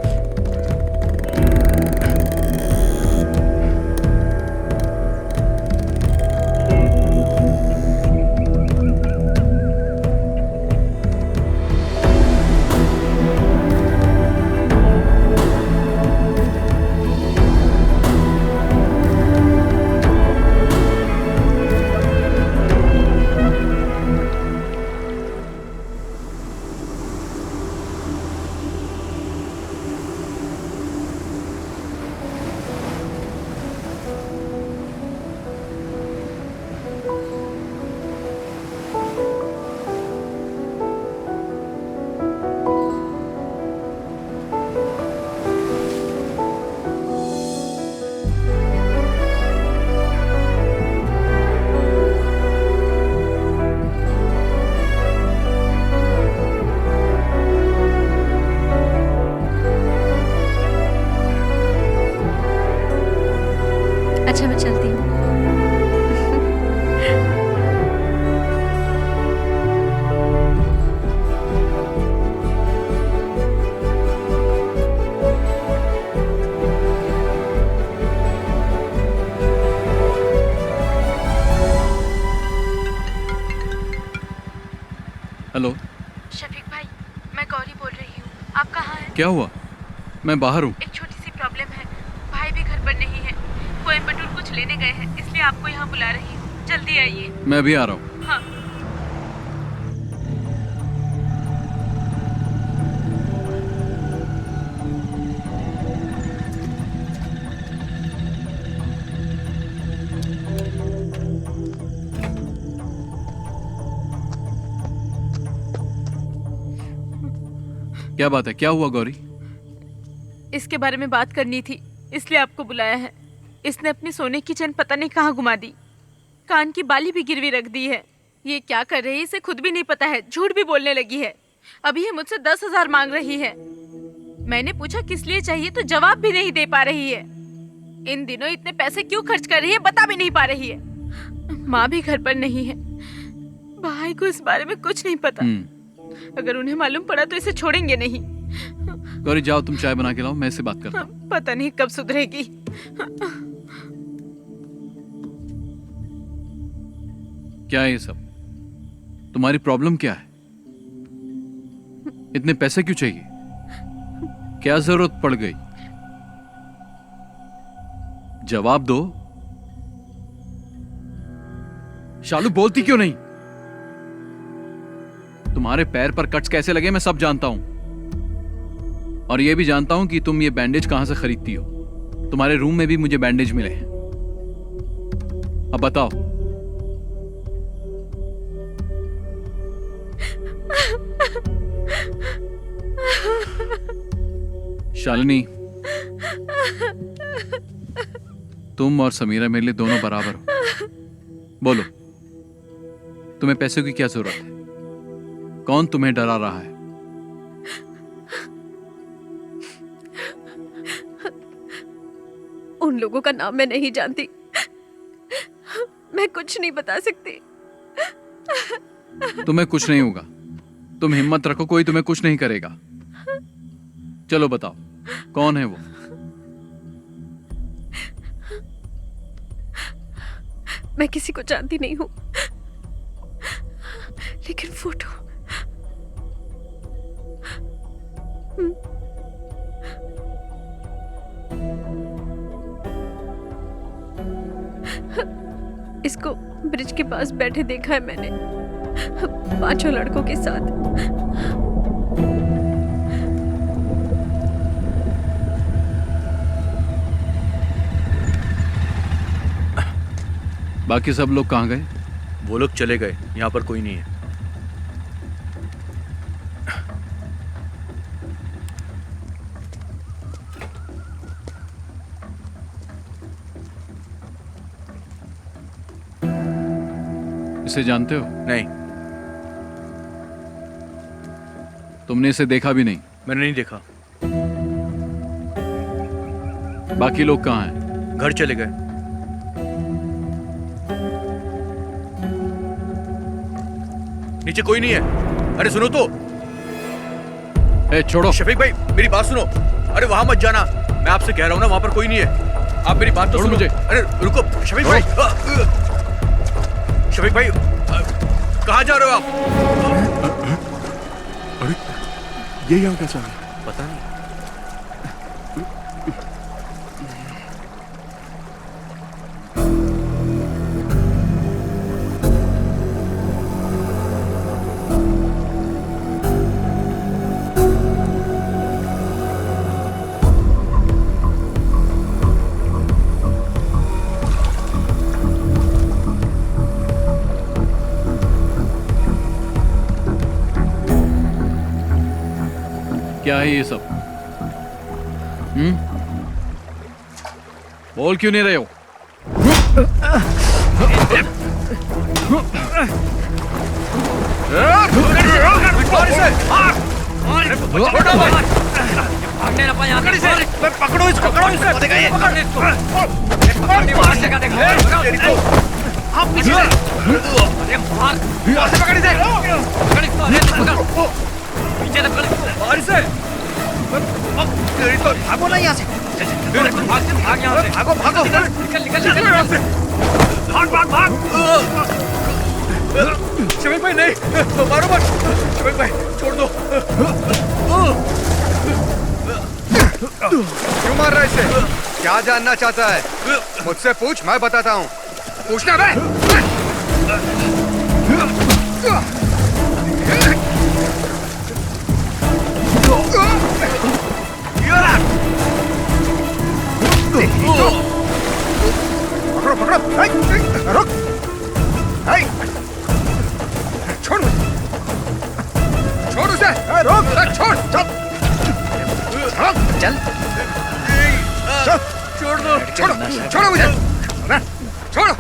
अच्छा, मैं चलती हूँ। हेलो शफीक भाई, मैं गौरी बोल रही हूँ। आप कहाँ हैं? क्या हुआ? मैं बाहर हूँ। एक छोटी सी प्रॉब्लम है। भाई भी घर पर नहीं है, कोयम्बटूर कुछ लेने गए हैं, इसलिए आपको यहाँ बुला रही हूँ। जल्दी आइए। मैं भी आ रहा हूँ। हाँ। क्या बात है? क्या हुआ गौरी? इसके बारे में बात करनी थी, इसलिए आपको बुलाया है। इसने अपनी सोने की चेन पता नहीं कहाँ घुमा दी, कान की बाली भी गिरवी रख दी है। ये क्या कर रही है इसे खुद भी नहीं पता है, झूठ भी बोलने लगी है। अभी ये मुझसे 10,000 मांग रही है। मैंने पूछा किस लिए चाहिए तो जवाब भी नहीं दे पा रही है। इन दिनों इतने पैसे क्यों खर्च कर रही है बता भी नहीं पा रही है। माँ भी घर पर नहीं है, भाई को इस बारे में कुछ नहीं पता। अगर उन्हें मालूम पड़ा तो इसे छोड़ेंगे नहीं। गौरी जाओ, तुम चाय बना के लाओ, मैं इससे बात करता हूँ। पता नहीं कब सुधरेगी। क्या है ये सब? तुम्हारी प्रॉब्लम क्या है? इतने पैसे क्यों चाहिए? क्या जरूरत पड़ गई? जवाब दो। शालू बोलती क्यों नहीं? तुम्हारे पैर पर कट्स कैसे लगे मैं सब जानता हूं, और यह भी जानता हूं कि तुम ये बैंडेज कहां से खरीदती हो। तुम्हारे रूम में भी मुझे बैंडेज मिले हैं। अब बताओ। शालिनी, तुम और समीरा मेरे लिए दोनों बराबर हो। बोलो, तुम्हें पैसों की क्या जरूरत है? कौन तुम्हें डरा रहा है? उन लोगों का नाम मैं नहीं जानती, मैं कुछ नहीं बता सकती। तुम्हें कुछ नहीं होगा, तुम हिम्मत रखो, कोई तुम्हें कुछ नहीं करेगा। चलो बताओ, कौन है वो? मैं किसी को जानती नहीं हूँ, लेकिन फोटो इसको ब्रिज के पास बैठे देखा है मैंने, 5 लड़कों के साथ। बाकी सब लोग कहाँ गए? वो लोग चले गए, यहाँ पर कोई नहीं है। इसे जानते हो? नहीं। तुमने इसे देखा भी नहीं? मैंने नहीं देखा। बाकी लोग कहाँ हैं? घर चले गए। नीचे कोई नहीं है। अरे सुनो तो। छोड़ो। शफीक भाई मेरी बात सुनो। अरे वहां मत जाना, मैं आपसे कह रहा हूँ ना, वहां पर कोई नहीं है। आप मेरी बात तो सुनो मुझे। अरे रुको शफीक भाई। शफीक भाई कहाँ जा रहे हो आप? अरे ये यहाँ कैसा है? पता नहीं। क्या है ये सब? बोल क्यों नहीं रहे हो? पकड़ो इसको, पकड़ो भागो ना यहाँ से। भागो भागो, निकल भाग। शफीक भाई नहीं, मारो मत। शफीक भाई छोड़ दो। क्यों मार रहा है इसे? क्या जानना चाहता है? मुझसे पूछ, मैं बताता हूँ। पूछना बे। पकड़ो, रुक। छोड़ उसे। रोक। छोड़। चल। छोड़ दो। छोड़ो मुझे। छोड़ो।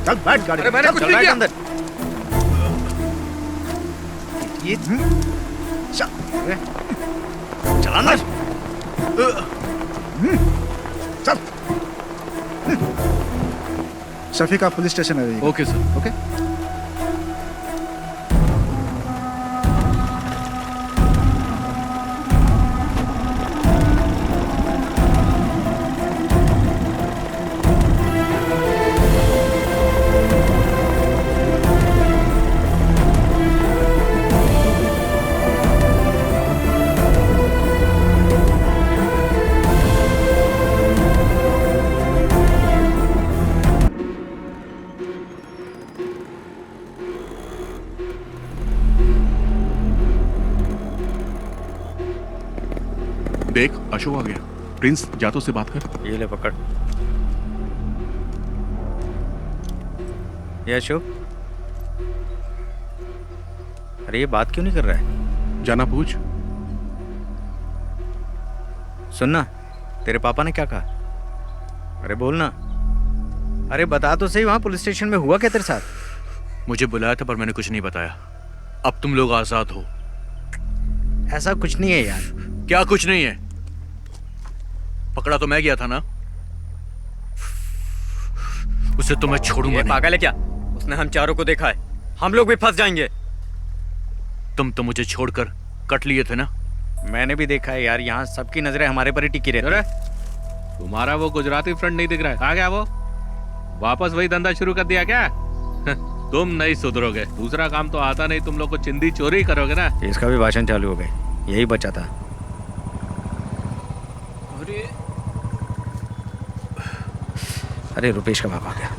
चल बैठ गाड़ी। अरे मैंने कुछ नहीं किया। अंदर। ये चल अंदर। चल। शफीक आप पुलिस स्टेशन आ जाइए। Okay sir. ओके। देख अशोक आ गया। प्रिंस जा तो से बात कर। ये ले पकड़। ये अशोक, अरे ये बात क्यों नहीं कर रहा है? जाना पूछ। सुनना, तेरे पापा ने क्या कहा? अरे बोलना। अरे बता तो सही, वहां पुलिस स्टेशन में हुआ क्या तेरे साथ? मुझे बुलाया था पर मैंने कुछ नहीं बताया। अब तुम लोग आजाद हो। ऐसा कुछ नहीं है यार। क्या कुछ नहीं है? पकड़ा तो मैं गया था ना, उसे तो मैं छोड़ूंगा नहीं। पागल है क्या? उसने हम चारों को देखा है, हम लोग भी फंस जाएंगे। तुम तो मुझे छोड़कर कट लिए थे ना। मैंने भी देखा है यार, यहाँ सबकी नजरें हमारे पर ही टिकी रहती है। तुम्हारा वो गुजराती फ्रेंड नहीं दिख रहा है? आ गया वो? वापस वही धंधा शुरू कर दिया क्या? तुम नहीं सुधरोगे। दूसरा काम तो आता नहीं, तुम लोग को चिंदी चोरी करोगे ना। इसका भी भाषण चालू हो गए, यही बचा था। अरे रुपेश का बाप आ गया।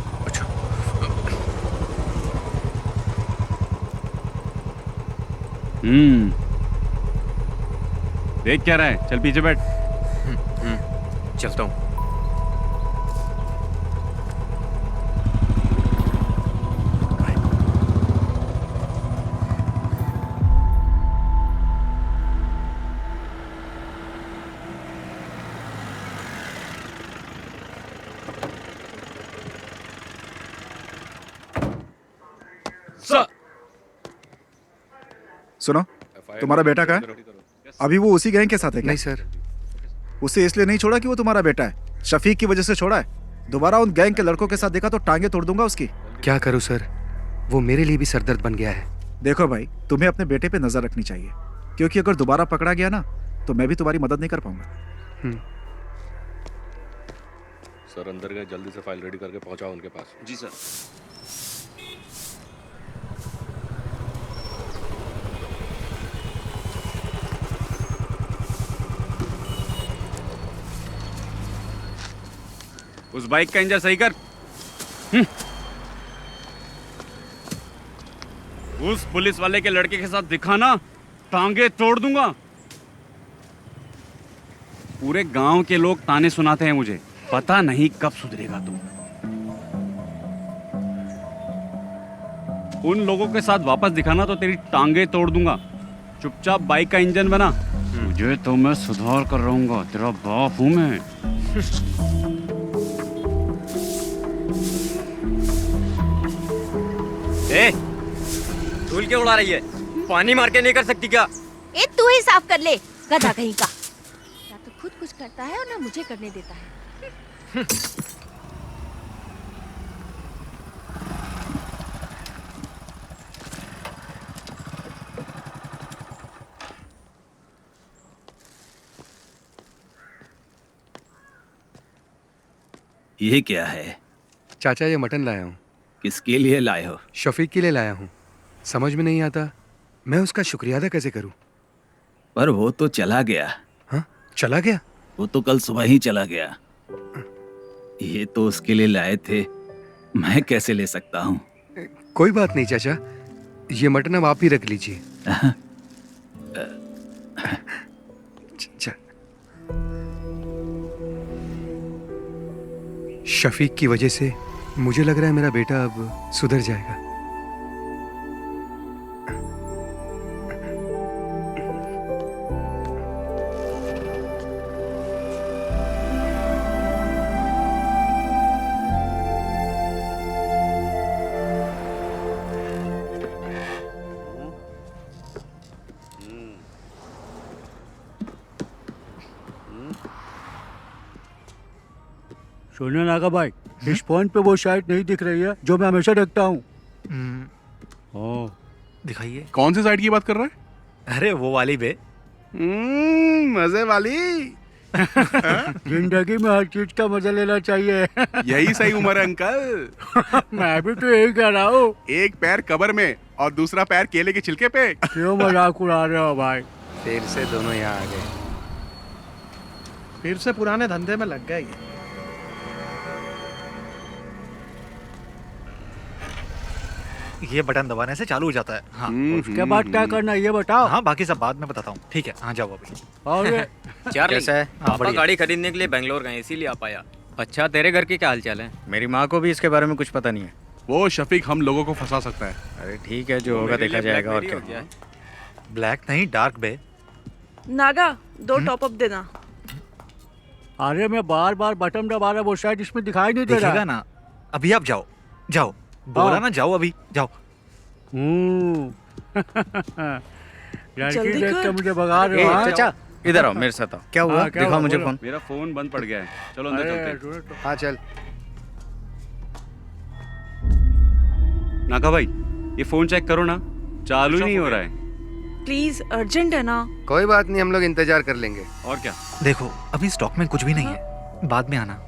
देख क्या रहा है? चल पीछे बैठ। चलता हूँ। सुनो, तुम्हारा बेटा कहाँ है? अभी वो उसी गैंग के साथ है क्या? नहीं सर। उसे इसलिए नहीं छोड़ा कि वो तुम्हारा बेटा है, शफीक की वजह से छोड़ा है। दोबारा उन गैंग के लड़कों के साथ देखा तो टांगे तोड़ दूंगा उसकी। क्या करूं सर, वो मेरे लिए भी सरदर्द बन गया है। देखो भाई, तुम्हें अपने बेटे पे नजर रखनी चाहिए, क्योंकि अगर दोबारा पकड़ा गया ना तो मैं भी तुम्हारी मदद नहीं कर पाऊंगा। सर अंदर गए, जल्दी से फाइल रेडी करके पहुंचाओ उनके पास। जी सर। उस बाइक का इंजन सही कर। उस पुलिस वाले के लड़के के साथ दिखाना, टांगे तोड़ दूंगा। पूरे गांव के लोग ताने सुनाते हैं मुझे, पता नहीं कब सुधरेगा तू। उन लोगों के साथ वापस दिखाना तो तेरी टांगे तोड़ दूंगा। चुपचाप बाइक का इंजन बना। तुझे तो मैं सुधार कर रहूंगा, तेरा बाप हूं मैं। ए, धूल क्यों उड़ा रही है? पानी मार के नहीं कर सकती क्या? ए तू ही साफ कर ले, गधा कहीं का। ना तो खुद कुछ करता है और ना मुझे करने देता है। ये क्या है? चाचा ये मटन लाया हूँ। किसके लिए लाए हो? शफीक के लिए लाया हूँ। समझ में नहीं आता मैं उसका शुक्रिया अदा कैसे करूँ। पर वो तो चला गया। हाँ, चला गया? वो तो कल सुबह ही चला गया। ये तो उसके लिए लाए थे, मैं कैसे ले सकता हूँ? कोई बात नहीं चाचा, ये मटन अब आप ही रख लीजिए। शफीक की वजह से मुझे लग रहा है मेरा बेटा अब सुधर जाएगा। सुनिए नागा भाई, इस फोन पे वो साइट नहीं दिख रही है जो मैं हमेशा देखता हूँ। दिखाइए। कौन सी साइड की बात कर रहा है? अरे वो वाली बे। मजे वाली। जिंदगी में हर चीज का मजा लेना चाहिए। यही सही उम्र है अंकल। मैं भी तो यही कह रहा हूँ। एक पैर कब्र में और दूसरा पैर केले के छिलके पे। क्यों मजाक उड़ा रहे हो भाई? फिर से दोनों यहाँ आ गए। फिर से पुराने धंधे में लग गए ये। ये बटन दबाने से चालू हो जाता है। हाँ, उसके बाद क्या करना है ये बताओ। हाँ, बाकी सब बाद में बताता हूँ। ठीक है, हाँ जाओ अभी। और कैसा है? पापा गाड़ी खरीदने के लिए बेंगलोर गए, इसीलिए आ पाया। अच्छा, तेरे घर के क्या हाल चाल है? मेरी माँ को भी इसके बारे में कुछ पता नहीं है। वो शफीक हम लोगों को फंसा सकता है। अरे ठीक है, जो होगा देखा जाएगा। और क्या? ब्लैक नहीं, डार्क बे। नागा 2 टॉप अप देना। अरे मैं बार बार बटन दबा रहा, वो शायद इसमें दिखाई नहीं दे रहा। दिखेगा ना। अभी आप जाओ, जाओ। बोला ना जाओ, अभी जाओ। लड़की देख के मुझे भगा रहे हो। चाचा इधर आओ, मेरे साथ आओ। क्या हुआ? हाँ, क्या दिखाओ हुआ? मुझे बोलो। फोन। मेरा फोन बंद पड़ गया है, चलो अंदर चलते हैं। हाँ चल। नागा भाई, ये फोन चेक करो ना, चालू ही नहीं हो रहा है। प्लीज, अर्जेंट है ना। कोई बात नहीं, हम लोग इंतजार कर लेंगे। और क्या? देखो अभी स्टॉक में कुछ भी नहीं है, बाद में आना।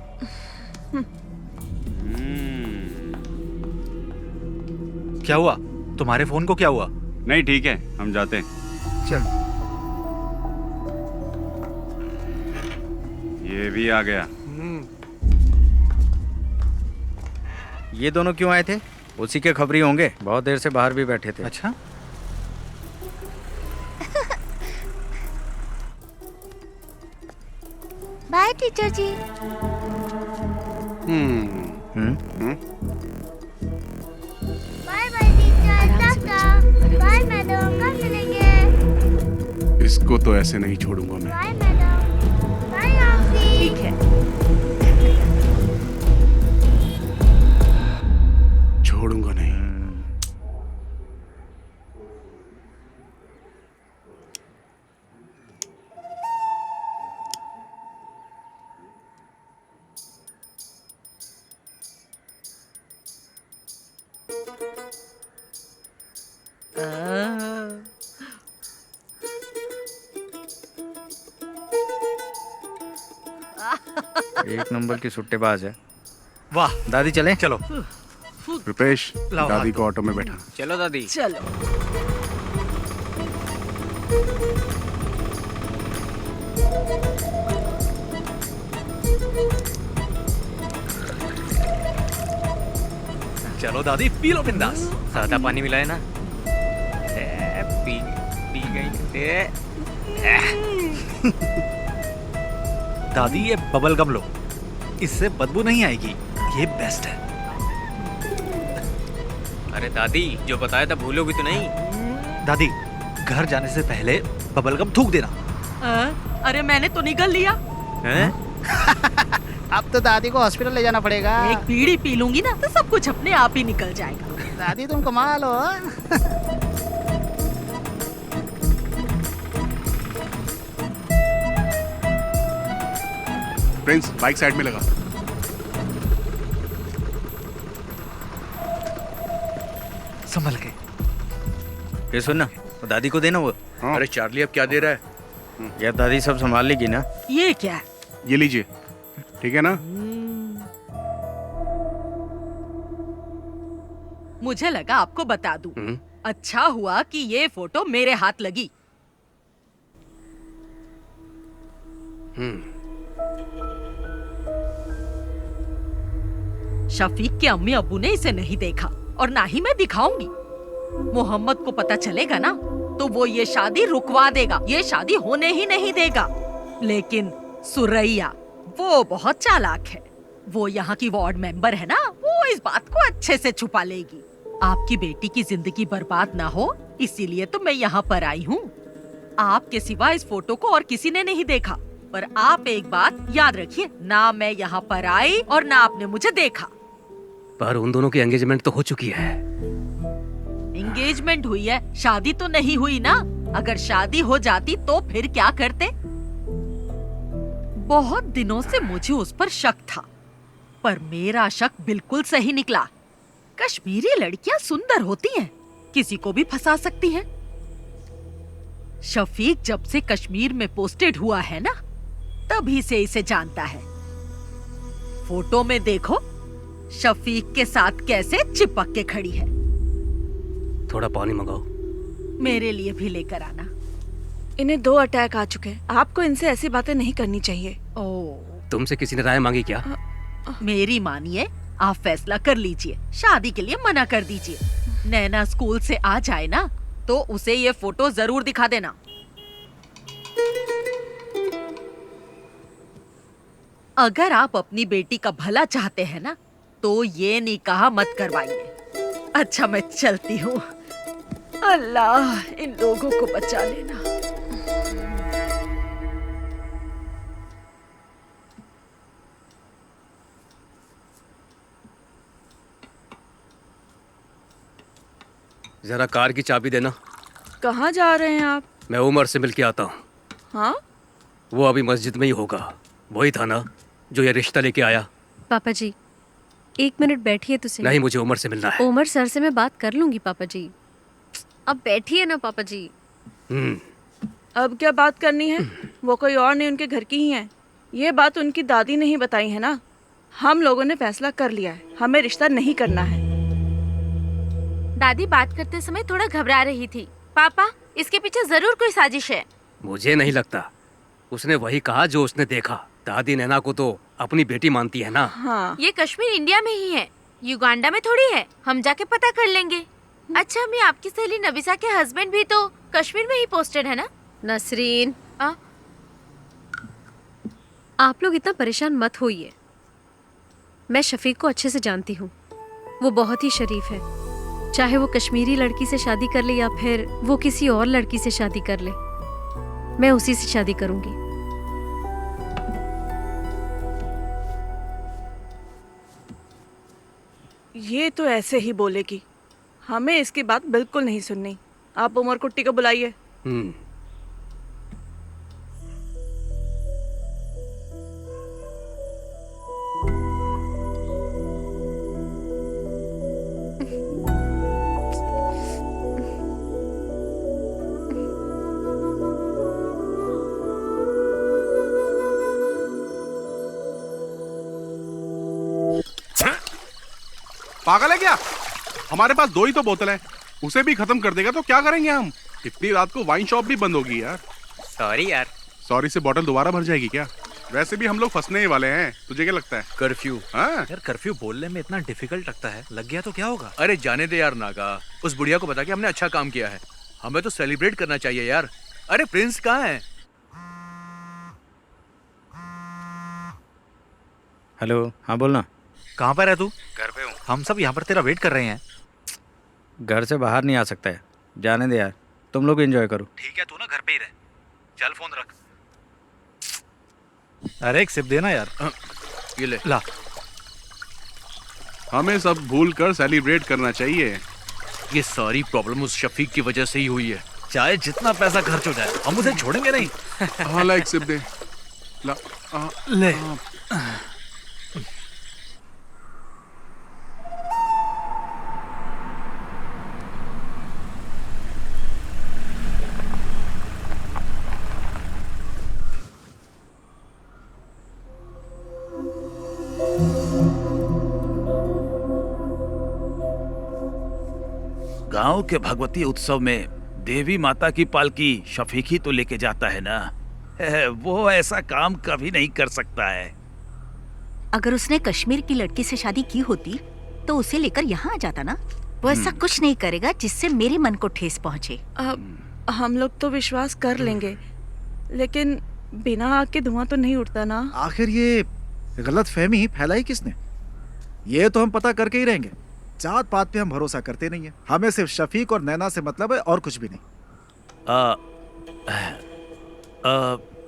क्या हुआ? तुम्हारे फोन को क्या हुआ? नहीं ठीक है, हम जाते हैं। चल। ये भी आ गया। ये दोनों क्यों आए थे? उसी के खबरी होंगे, बहुत देर से बाहर भी बैठे थे। अच्छा। Bye teacher ji. Bye bye teacher, टाटा। बाय मैडम, कब मिलेंगे? इसको तो ऐसे नहीं छोड़ूंगा मैं। Bye madam. Bye aunty. ठीक है। छोड़ूंगा नहीं। एक नंबर की सुट्टेबाज है। वाह। दादी चले? चलो। रुपेश, लाओ दादी हाथ को ऑटो में बैठा। चलो दादी। चलो। चलो दादी, पी लो बिंदास। सादा पानी मिला है ना? पी पी गई। दादी ये बबल गम लो, इससे बदबू नहीं आएगी, ये बेस्ट है। अरे दादी, जो बताया था भूलोगी तो नहीं? दादी घर जाने से पहले बबल गम थूक देना। अरे मैंने तो निगल लिया। अब तो दादी को हॉस्पिटल ले जाना पड़ेगा। एक बीड़ी पी लूंगी ना तो सब कुछ अपने आप ही निकल जाएगा। दादी तुम कमाल हो। प्रिंस, बाइक साइड में लगा। संभल के। ये सुन ना, वो दादी को देना वो। अरे चार्ली, अब क्या दे रहा है? यार दादी सब संभाल लेगी ना। ये क्या है? ये लीजिए, ठीक है ना? मुझे लगा आपको बता दूं। अच्छा हुआ कि ये फोटो मेरे हाथ लगी। शफीक के अम्मी अब्बू ने इसे नहीं देखा और ना ही मैं दिखाऊंगी। मोहम्मद को पता चलेगा ना तो वो ये शादी रुकवा देगा, ये शादी होने ही नहीं देगा। लेकिन सुरैया वो बहुत चालाक है। वो यहाँ की वार्ड मेंबर है ना, वो इस बात को अच्छे से छुपा लेगी। आपकी बेटी की जिंदगी बर्बाद ना हो इसीलिए तो मैं यहाँ पर आई हूँ। आपके सिवा इस फोटो को और किसी ने नहीं देखा। पर आप एक बात याद रखिए, ना मैं यहाँ पर आई और ना आपने मुझे देखा। पर उन दोनों की एंगेजमेंट तो हो चुकी है। एंगेजमेंट हुई है, शादी तो नहीं हुई ना। अगर शादी हो जाती तो फिर क्या करते? बहुत दिनों से मुझे उस पर शक था, पर मेरा शक बिल्कुल सही निकला। कश्मीरी लड़कियां सुंदर होती हैं, किसी को भी फंसा सकती हैं। शफीक जब से कश्मीर में पोस्टेड हुआ है ना, तभी से इसे जानता है। फोटो में देखो शफीक के साथ कैसे चिपक के खड़ी है। थोड़ा पानी मंगाओ। मेरे लिए भी लेकर आना। इन्हें 2 अटैक आ चुके हैं। आपको इनसे ऐसी बातें नहीं करनी चाहिए। तुमसे किसी ने राय मांगी क्या? मेरी मानिए, आप फैसला कर लीजिए। शादी के लिए मना कर दीजिए। नैना स्कूल से आ जाए ना तो उसे ये फोटो जरूर दिखा देना। अगर आप अपनी बेटी का भला चाहते हैं ना तो ये निकाह मत करवाइए। अच्छा मैं चलती हूँ। अल्लाह इन लोगों को बचा लेना। जरा कार की चाबी देना। कहाँ जा रहे हैं आप? मैं उमर से मिल के आता हूँ। हाँ? वो अभी मस्जिद में ही होगा। वही था ना जो ये रिश्ता लेके आया। पापा जी 1 मिनट बैठिए तो सही। नहीं, मुझे उमर से मिलना है। उमर सर से मैं बात कर लूंगी पापा जी। अब बैठिए ना पापा जी। अब क्या बात करनी है? वो कोई और नहीं, उनके घर की ही है। ये बात उनकी दादी ने ही बताई है ना। हम लोगों ने फैसला कर लिया है, हमें रिश्ता नहीं करना है। दादी बात करते समय थोड़ा घबरा रही थी। पापा, इसके पीछे जरूर कोई साजिश है। मुझे नहीं लगता। उसने वही कहा जो उसने देखा। दादी नैना को तो अपनी बेटी मानती है ना। हाँ। ये कश्मीर इंडिया में ही है, युगांडा में थोड़ी है। हम जाके पता कर लेंगे। अच्छा मैं आपकी सहेली नबिसा के हस्बैंड भी तो कश्मीर में ही पोस्टेड है ना? नसरीन, आप लोग इतना परेशान मत होइए। मैं शफीक को अच्छे से जानती हूँ। वो बहुत ही शरीफ है। चाहे वो कश्मीरी लड़की से शादी कर ले या फिर वो किसी और लड़की से शादी कर ले, मैं उसी से शादी करूंगी। ये तो ऐसे ही बोलेगी। हमें इसकी बात बिल्कुल नहीं सुननी। आप उमर कुट्टी को बुलाइए। पागल है क्या? हमारे पास 2 ही तो बोतल है, उसे भी खत्म कर देगा तो क्या करेंगे हम? इतनी रात को वाइन शॉप भी बंद होगी यार। सॉरी यार। सॉरी से बोतल दोबारा भर जाएगी क्या? वैसे भी हम लोग फंसने ही वाले हैं। तुझे क्या लगता है? कर्फ्यू। हाँ? यार कर्फ्यू बोलने में इतना डिफिकल्ट लगता है। लग गया तो क्या होगा? अरे जाने दे यार नागा। उस बुढ़िया को बता के हमने अच्छा काम किया है। हमें तो सेलिब्रेट करना चाहिए यार। अरे प्रिंस कहाँ है? हेलो, हाँ बोलना। कहाँ पर है तू? घर पे हूँ। हम सब यहाँ पर तेरा वेट कर रहे हैं। घर से बाहर नहीं आ सकता है। जाने दे यार, तुम लोग एंजॉय करो। ठीक है, तू ना घर पे ही रह। चल फोन रख। अरे एक सिप देना यार। ये ले ला। हमें सब भूल कर सेलिब्रेट करना चाहिए। ये सारी प्रॉब्लम उस शफीक की वजह से ही हुई है। चाहे जितना पैसा खर्च हो जाए, हम उसे छोड़ेंगे नहीं। हाँ ला एक सिप दे। ला। ले। गांव के भगवती उत्सव में देवी माता की पालकी शफीक ही तो लेके जाता है ना। वो ऐसा काम कभी नहीं कर सकता है। अगर उसने कश्मीर की लड़की से शादी की होती तो उसे लेकर यहाँ आ जाता ना। वो ऐसा कुछ नहीं करेगा जिससे मेरे मन को ठेस पहुँचे। हम लोग तो विश्वास कर लेंगे, लेकिन बिना आग के धुआं तो नहीं उठता ना। आखिर ये गलत फहमी फैलाई किसने? ये तो हम पता करके ही रहेंगे। जात पात पे हम भरोसा करते नहीं है। हमें सिर्फ शफीक और नैना से मतलब है और कुछ भी नहीं।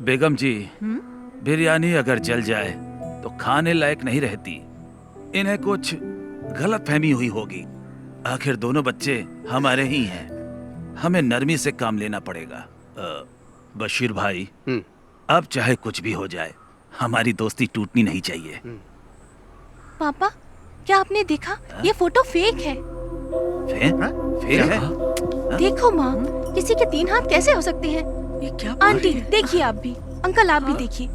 बेगम जी, बिरयानी अगर जल जाए तो खाने लायक नहीं रहती। इन्हें कुछ गलत फहमी हुई होगी। आखिर दोनों बच्चे हमारे ही हैं। हमें नरमी से काम लेना पड़ेगा। बशीर भाई, अब चाहे कुछ भी हो जाए, हमारी दोस्ती टूटनी नहीं चाहिए। पापा, क्या आपने देखा? ये फोटो फेक है। फेक है? देखो माँ, किसी के 3 हाथ कैसे हो सकते हैं? ये क्या? आंटी देखिए, आप भी। अंकल आप भी देखिए।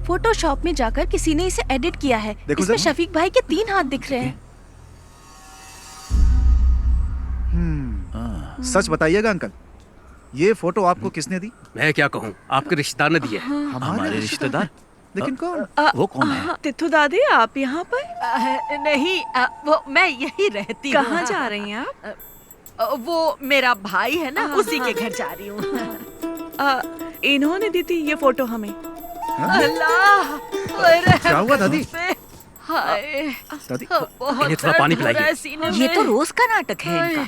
फोटोशॉप में जाकर किसी ने इसे एडिट किया है। इसमें शफीक भाई के 3 हाथ दिख रहे हैं। सच बताइएगा अंकल, ये फोटो आपको किसने दी? मैं क्या कहूँ, आपके रिश्तेदार ने दी है। हमारे रिश्तेदार? लेकिन कौन? वो कौन है? तिथु दादी, आप यहाँ पर? नहीं, वो मैं यही रहती हूँ। कहाँ जा रही हैं आप? वो मेरा भाई है ना, उसी के घर जा रही हूँ। इन्होंने दी थी ये फोटो हमें। अल्लाह, क्या हुआ दादी? हाय, दादी, बहुत थोड़ा पानी पिलाइए। ये तो रोज का नाटक है इनका।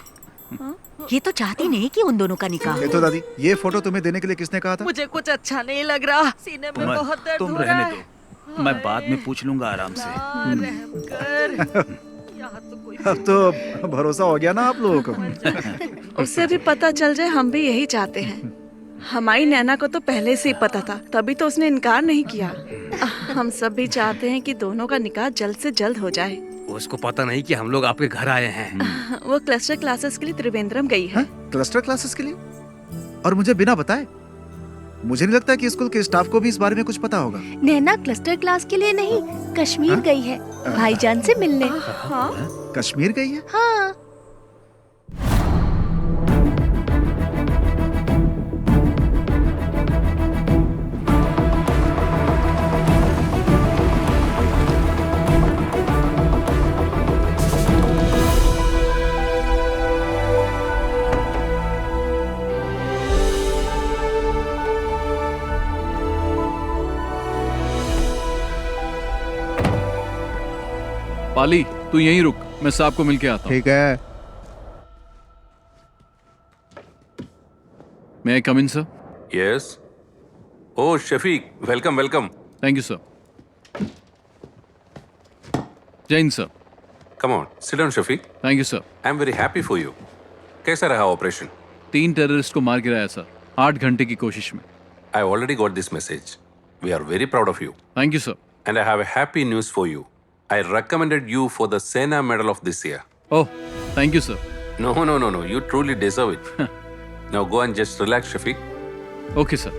ये तो चाहती नहीं कि उन दोनों का निकाह हो। ये तो दादी, ये फोटो तुम्हें देने के लिए किसने कहा था? मुझे कुछ अच्छा नहीं लग रहा, सीने में बहुत दर्द तुम हो रहा रहने है। दो, मैं बाद में पूछ लूंगा आराम से। रहम कर। यहाँ तो कोई अब तो भरोसा हो गया ना आप लोगों को। उससे भी पता चल जाए, हम भी यही चाहते हैं। हमारी नैना को तो पहले से ही पता था, तभी तो उसने इनकार नहीं किया। हम सब भी चाहते हैं कि दोनों का निकाह जल्द से जल्द हो जाए। उसको पता नहीं कि हम लोग आपके घर आए हैं। वो क्लस्टर क्लासेस के लिए त्रिवेंद्रम गई है। क्लस्टर क्लासेस के लिए? और मुझे बिना बताए? मुझे नहीं लगता कि स्कूल के स्टाफ को भी इस बारे में कुछ पता होगा। नैना क्लस्टर क्लास के लिए नहीं, कश्मीर गई है भाईजान से मिलने। हाँ? कश्मीर गई है? हाँ। पाली, तू यहीं रुक, मैं साहब को मिलके आता हूँ। ठीक है। May I come in, sir? Yes. Oh, Shafiq, welcome, welcome. Thank you, sir. Jain, sir. Come on, sit down, Shafiq. Thank you, sir. I'm very happy for you. कैसा रहा ऑपरेशन? 3 टेररिस्ट को मार गिराया सर, 8 घंटे की कोशिश में। I already got this message. We are very proud of you. Thank you, sir. And I have a happy news for you. I recommended you for the Sena Medal of this year. Oh, thank you, sir. No. You truly deserve it. Now go and just relax, Shafiq. Okay, sir.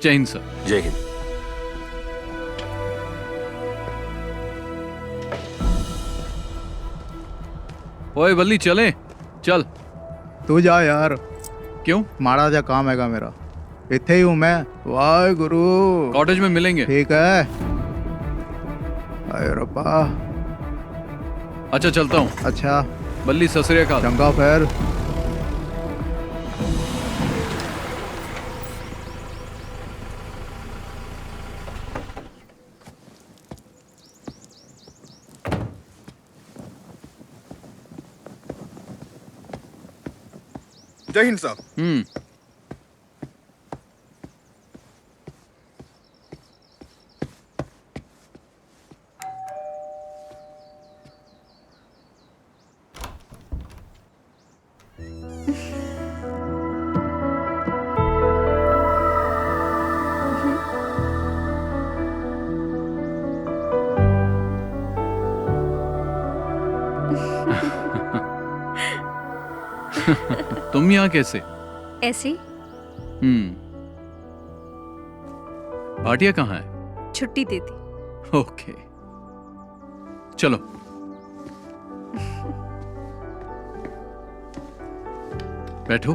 Jai Hind, sir. Jai Hind. ओए बल्ली, चले चल। तू जा यार। क्यों? माड़ा जा काम हैगा मेरा, इत्थे ही हूँ मैं। वाहे गुरु। कॉटेज में मिलेंगे। ठीक है। अरे रब्बा। अच्छा चलता हूँ। अच्छा। बल्ली, सत श्री अकाल। चंगा फिर। जय हिंद साहब। तुम यहाँ कैसे? ऐसे ही। भाटिया कहाँ है? छुट्टी दे दी। ओके, चलो। बैठो।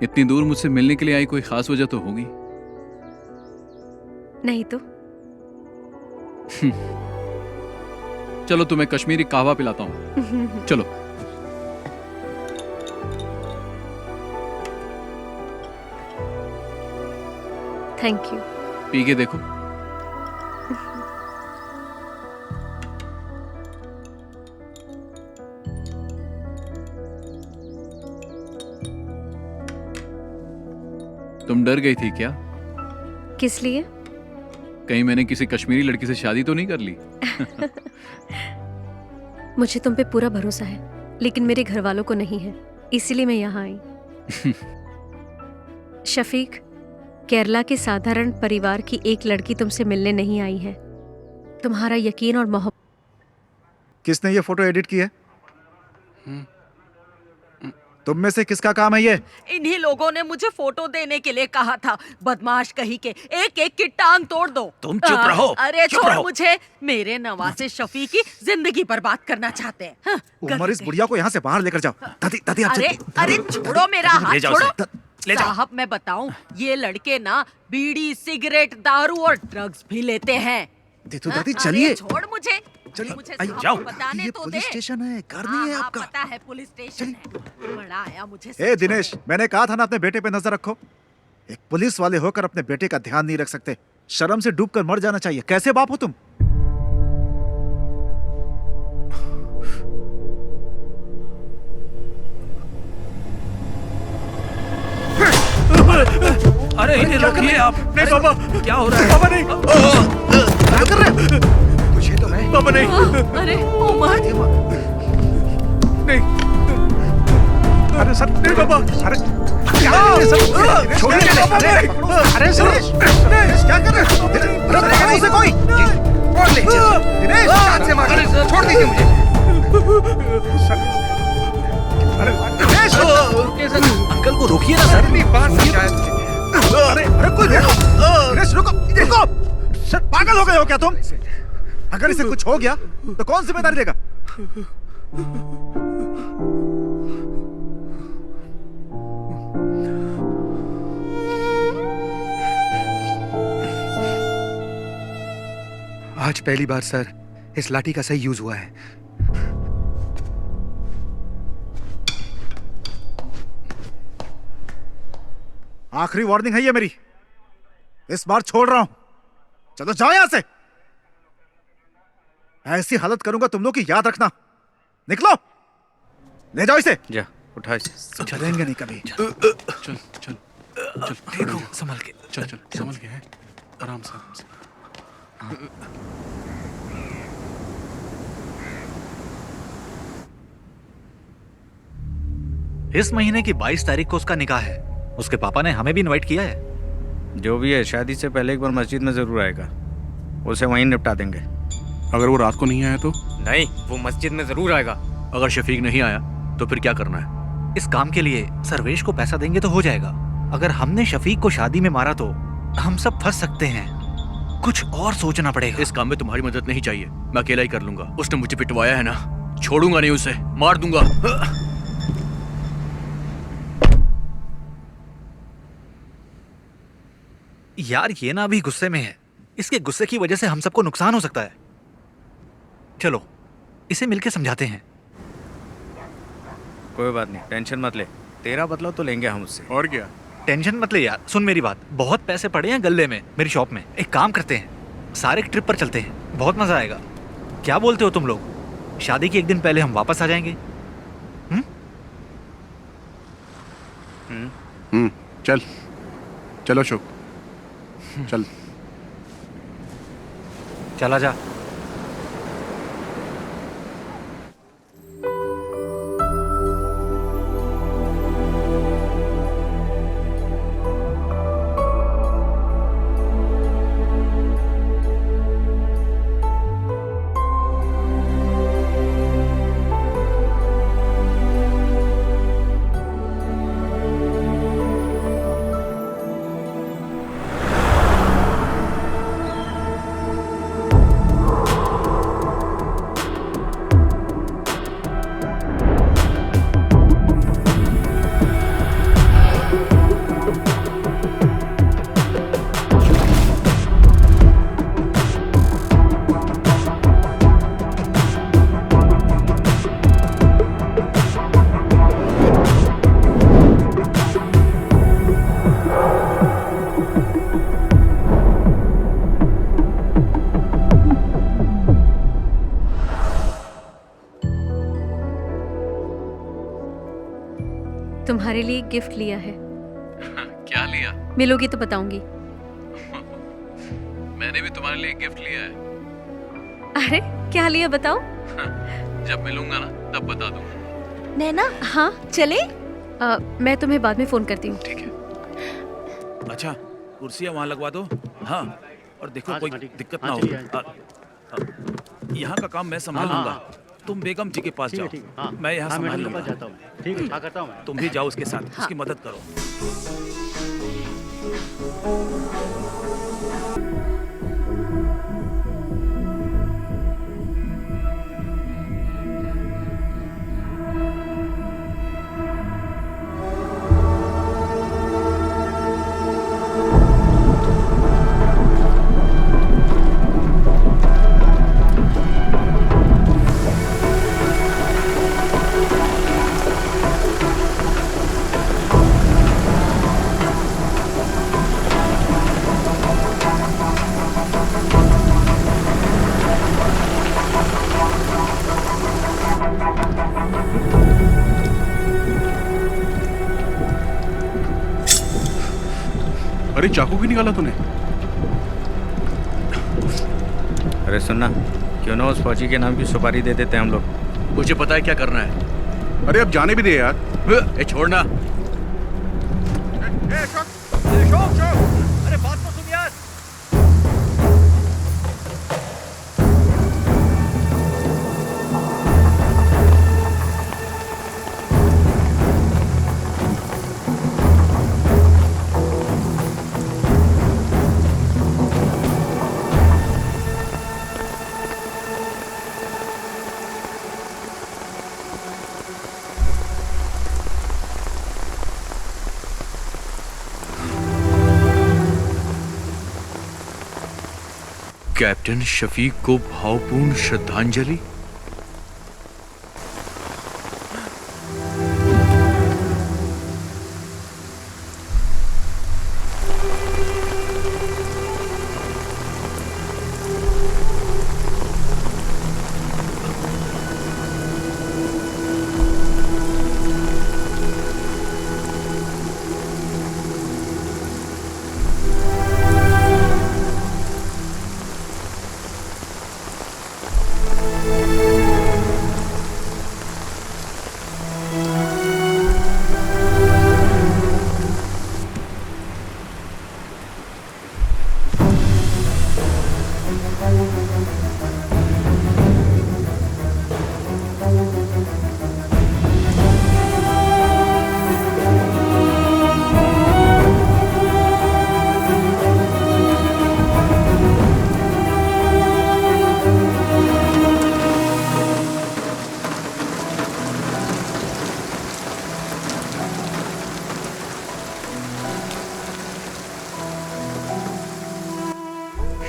इतनी दूर मुझसे मिलने के लिए आई, कोई खास वजह तो होगी? नहीं तो। चलो तुम्हें कश्मीरी कहवा पिलाता हूँ। चलो। Thank you. पी के देखो। तुम डर गई थी क्या? किस लिए? कहीं मैंने किसी कश्मीरी लड़की से शादी तो नहीं कर ली? मुझे तुम पे पूरा भरोसा है, लेकिन मेरे घर वालों को नहीं है, इसीलिए मैं यहाँ आई। शफीक, केरला के साधारण परिवार की एक लड़की तुमसे मिलने नहीं आई है। तुम्हारा यकीन और मोहब्बत। किसने ये फोटो एडिट की है? तुम में से किसका काम है ये? इन्हीं लोगों ने मुझे फोटो देने के लिए कहा था। बदमाश कहीं के, एक एक की टांग तोड़ दो। तुम चुप रहो। अरे चुप छोड़ रहो। मुझे, मेरे नवासे शफीक की जिंदगी बर्बाद करना चाहते हैं। हाँ, उमर, इस बुढ़िया को यहाँ से बाहर लेकर जाओ। दादी दादी आप अरे अरे छोड़ो मेरा हाथ, ले जाओ छोड़ो। ले जाओ। साहब मैं बताऊं, ये लड़के ना बीड़ी, सिगरेट, दारू और ड्रग्स भी लेते हैं। तो दादी हाँ, चलिए। अरे छोड़ मुझे, मुझे साहब जाओ। को बताने ये तो पुलिस दे। स्टेशन है, घर हाँ, नहीं है हाँ, आपका। पता है पुलिस स्टेशन है। बड़ा आया मुझे। ए दिनेश, मैंने कहा था ना अपने बेटे पे नजर रखो। एक पुलिस वाले होकर अपने बेटे का ध्यान नहीं रख सकते। शर्म से डूबकर मर जाना चाहिए। कैसे बाप हो तुम? अरे इन्हें रोकिए आप। नहीं बाबा, क्या हो रहा है? बाबा नहीं, क्या कर रहे हैं? तुझे तो मैं बाबा नहीं, अरे उमर, नहीं, अरे सर नहीं बाबा, अरे क्या है सर? छोड़िए बाबा नहीं, अरे सुरेश, क्या कर रहे हैं? अरे नहीं से कोई और ले चल दिनेश, हाथ से मार, छोड़ दीजिए मुझे। अरे दिनेश, अंकल को रोकिए ना सर। इतनी बात समझाया तुझे। अरे अरे कोई देखो, दिनेश रुको, रुको, सर पागल हो गए हो क्या तुम? अगर इसे कुछ हो गया तो कौन जिम्मेदारी लेगा? आज पहली बार सर इस लाठी का सही यूज हुआ है। आखिरी वार्निंग है ये मेरी, इस बार छोड़ रहा हूं। चलो जाओ यहां से, ऐसी हालत करूंगा तुम लोग की, याद रखना। निकलो, ले जाओ इसे। जा उठा इसे। चलेंगे नहीं कभी। चल चल चल, देखो संभल के, चल चल संभल के है, आराम से आराम से। इस महीने की 22 तारीख को उसका निकाह है। उसके पापा ने हमें भी इनवाइट किया है। जो भी है, शादी से पहले एक बार मस्जिद में जरूर आएगा, उसे वहीं निपटा देंगे। अगर वो रात को नहीं आया तो? नहीं, वो मस्जिद में जरूर आएगा। अगर शफीक नहीं आया तो फिर क्या करना है? इस काम के लिए सर्वेश को पैसा देंगे तो हो जाएगा। अगर हमने शफीक को शादी में मारा तो हम सब फंस सकते हैं। कुछ और सोचना पड़ेगा। इस काम में तुम्हारी मदद नहीं चाहिए, मैं अकेला ही कर लूंगा। उसने मुझे पिटवाया है ना, छोड़ूंगा नहीं उसे, मार दूंगा। यार ये ना अभी गुस्से में है, इसके गुस्से की वजह से हम सबको नुकसान हो सकता है। चलो इसे मिलके समझाते हैं। कोई बात नहीं, टेंशन मत ले, तेरा बदला तो लेंगे हम उससे। और क्या? टेंशन मत ले यार, सुन मेरी बात, बहुत पैसे पड़े हैं गल्ले में मेरी शॉप में। एक काम करते हैं, सारे ट्रिप पर चलते हैं, बहुत मजा आएगा। क्या बोलते हो तुम लोग? शादी के एक दिन पहले हम वापस आ जाएंगे। चल चलो अशोक, चल चला जा। तुम्हारे लिए एक गिफ्ट लिया है। क्या लिया? मिलोगी तो बताऊंगी। मैंने भी तुम्हारे लिए एक गिफ्ट लिया है। अरे क्या लिया बताओ? जब मिलूंगा ना तब बता दूंगा। नैना, हाँ चले? मैं तुम्हें बाद में फोन करती हूँ। ठीक है। अच्छा कुर्सियाँ वहाँ लगवा दो। हाँ, और देखो कोई दिक्कत ना हो। यहाँ का काम मैं संभाल लूंगा, तुम बेगम जी के पास जाओ, मैं यहाँ संभाल लूंगा। ठीक है, करता हूँ मैं। तुम भी जाओ उसके साथ, उसकी मदद करो। अरे चाकू क्यों निकाला तूने? अरे सुनना, क्यों ना उस फौजी के नाम की सुपारी दे देते हैं हम लोग। मुझे पता है क्या करना है। अरे अब जाने भी दे यार। ए छोड़ना। अरे बात तो सुन यार। कैप्टन शफीक को भावपूर्ण श्रद्धांजलि।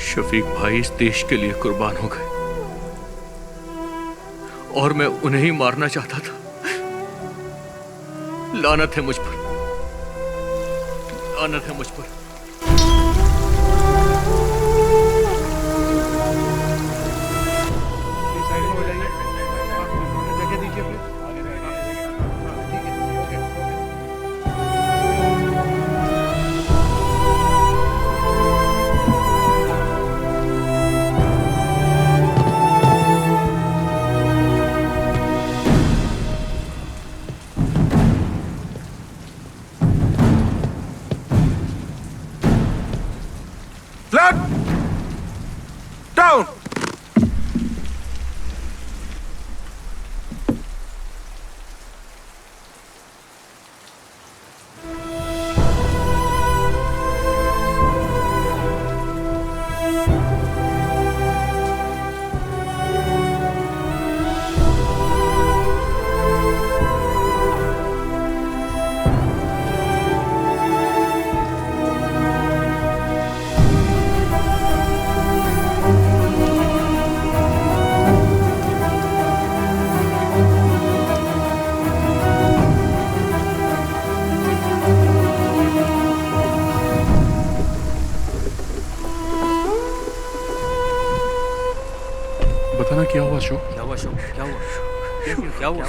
शफीक भाई इस देश के लिए कुर्बान हो गए और मैं उन्हें ही मारना चाहता था। लानत है मुझ पर, लानत है मुझ पर। Down! बताना क्या हुआ अशोक? क्या हुआ अशोक? क्या हुआ? क्या हुआ?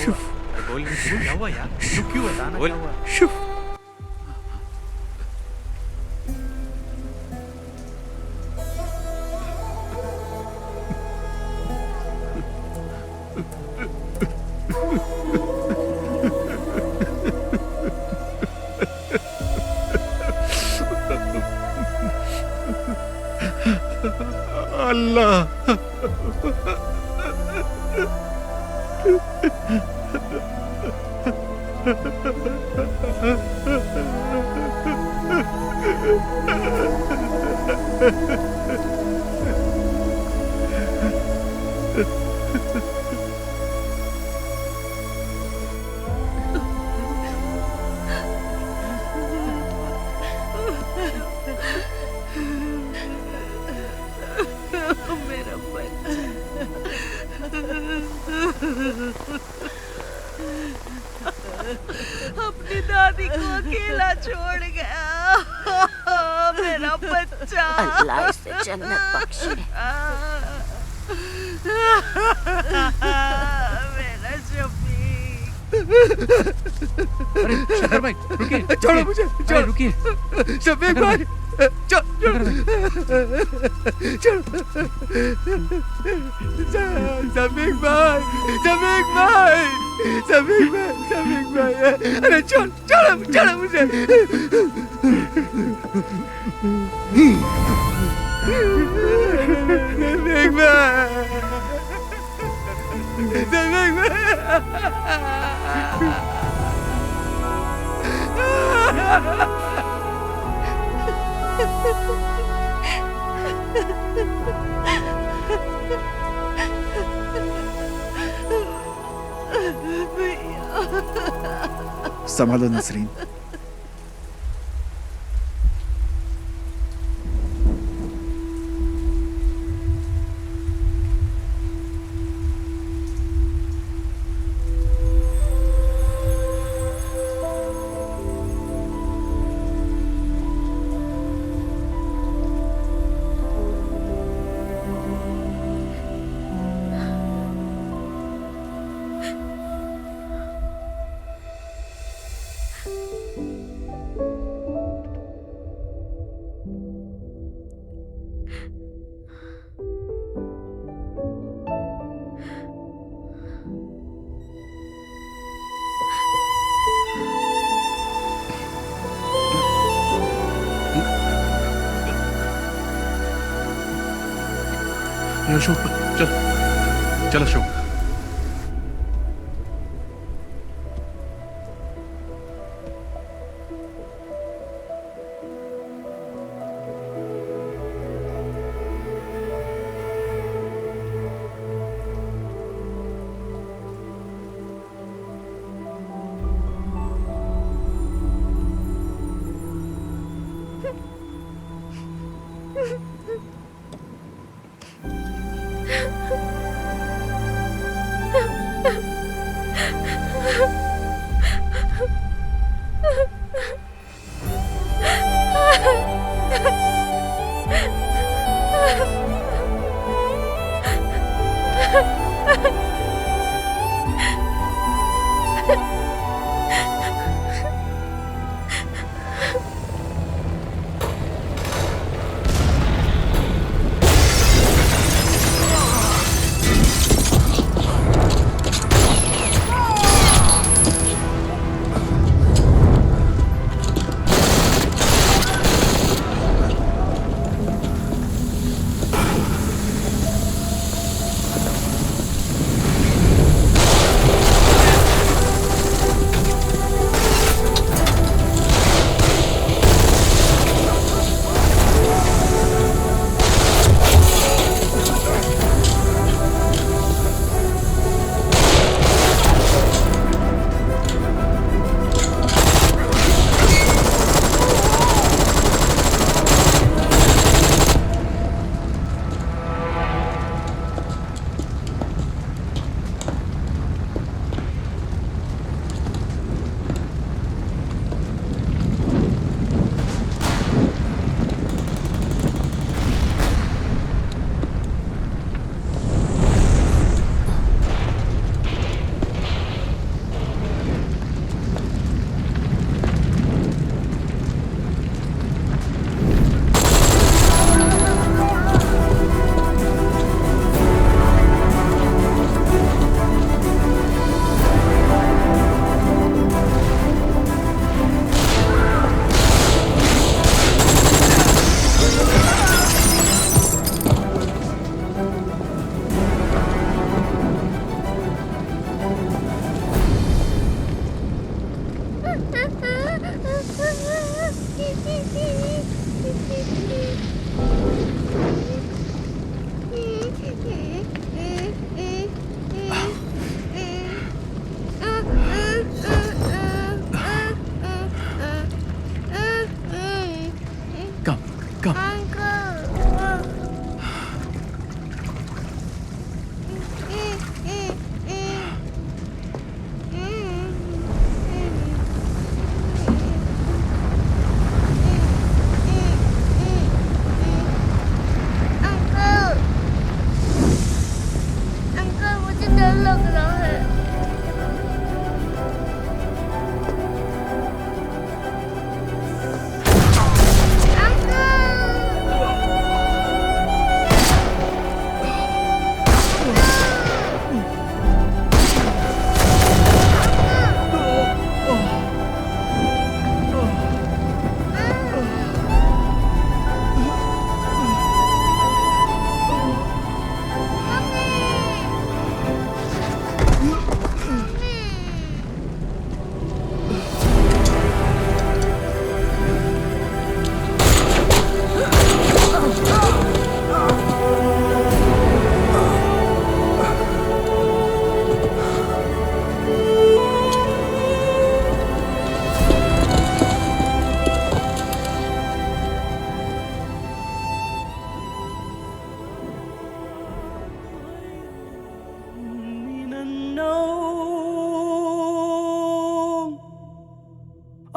बोल क्या हुआ यार? क्यों बताना क्या हुआ? अल्लाह मेरा बच्चा अपनी दादी को अकेला छोड़ गया। मेरा बच्चा अल्लाह इसे जन्नत बख्शे। मेरा शफीक। अरे शंकर भाई रुकिए, छोड़ो मुझे, रुकिए। शफीक भाई समीक भाई, समीक भाई, समीक भाई, समीक भाई, अरे छोड़ छोड़ छोड़ मुझे। समीक भाई, समीक संभालो नसरीन। अशोक चल, चल अशोक।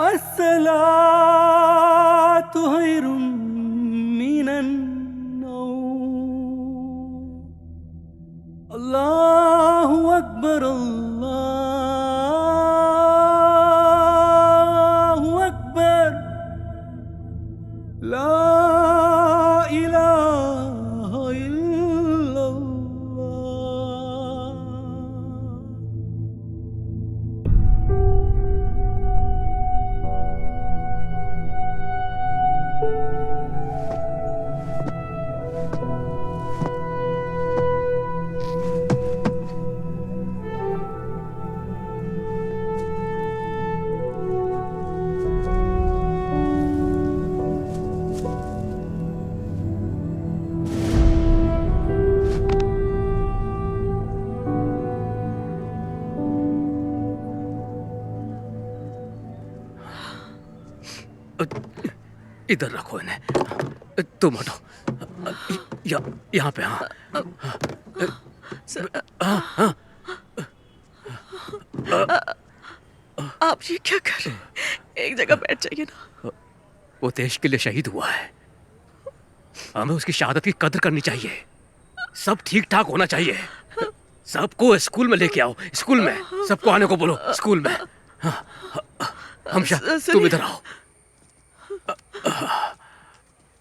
अस्सलातु खैरुम मिनन नौम। अल्लाहु अकबर अल्लाहु अकबर ला इलाहा इल्लल्लाह। इधर रखो इन्हें, तुम हटो। यहाँ पे। हाँ हाँ। आप ये क्या कर रहे हैं? एक जगह बैठ जाइए ना। वो देश के लिए शहीद हुआ है, हमें उसकी शहादत की कदर करनी चाहिए। सब ठीक ठाक होना चाहिए। सबको स्कूल में लेके आओ, स्कूल में सबको आने को बोलो, स्कूल में। हमशा तुम इधर आओ।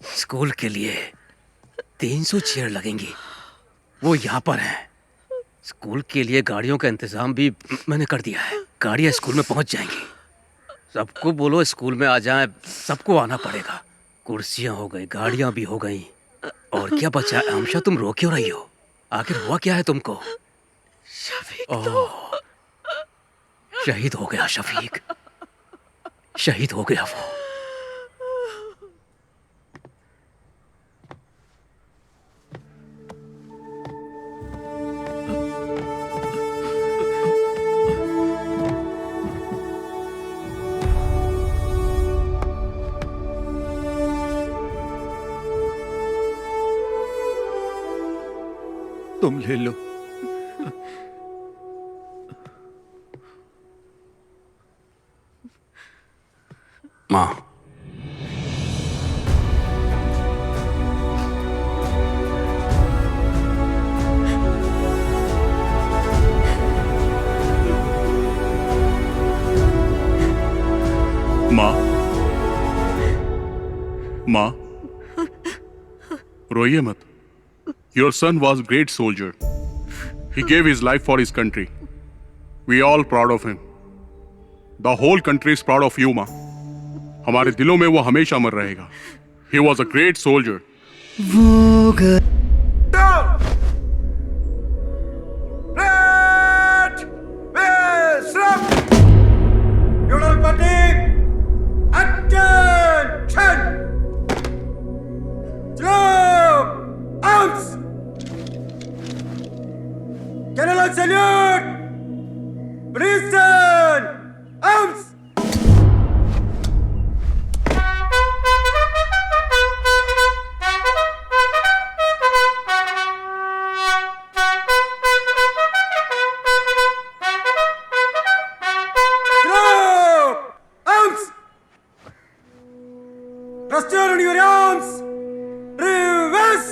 स्कूल के लिए 300 चेयर लगेंगी, वो यहाँ पर हैं। स्कूल के लिए गाड़ियों का इंतजाम भी मैंने कर दिया है, गाड़ियाँ स्कूल में पहुँच जाएंगी। सबको बोलो स्कूल में आ जाएं, सबको आना पड़ेगा। कुर्सियाँ हो गई, गाड़ियाँ भी हो गई, और क्या बचा है? हमशा तुम रो क्यों रही हो? आखिर हुआ क्या है तुमको? शहीद हो गया शफीक, शहीद हो गया वो। तुम ले लो। माँ, माँ, रोइए मत। Your son was a great soldier. He gave his life for his country. We all proud of him. The whole country is proud of you, माँ। हमारे दिलों में वो हमेशा अमर रहेगा। He was a great soldier. General salute! Princeton! Arms! Arms! Restore your arms! Reverse!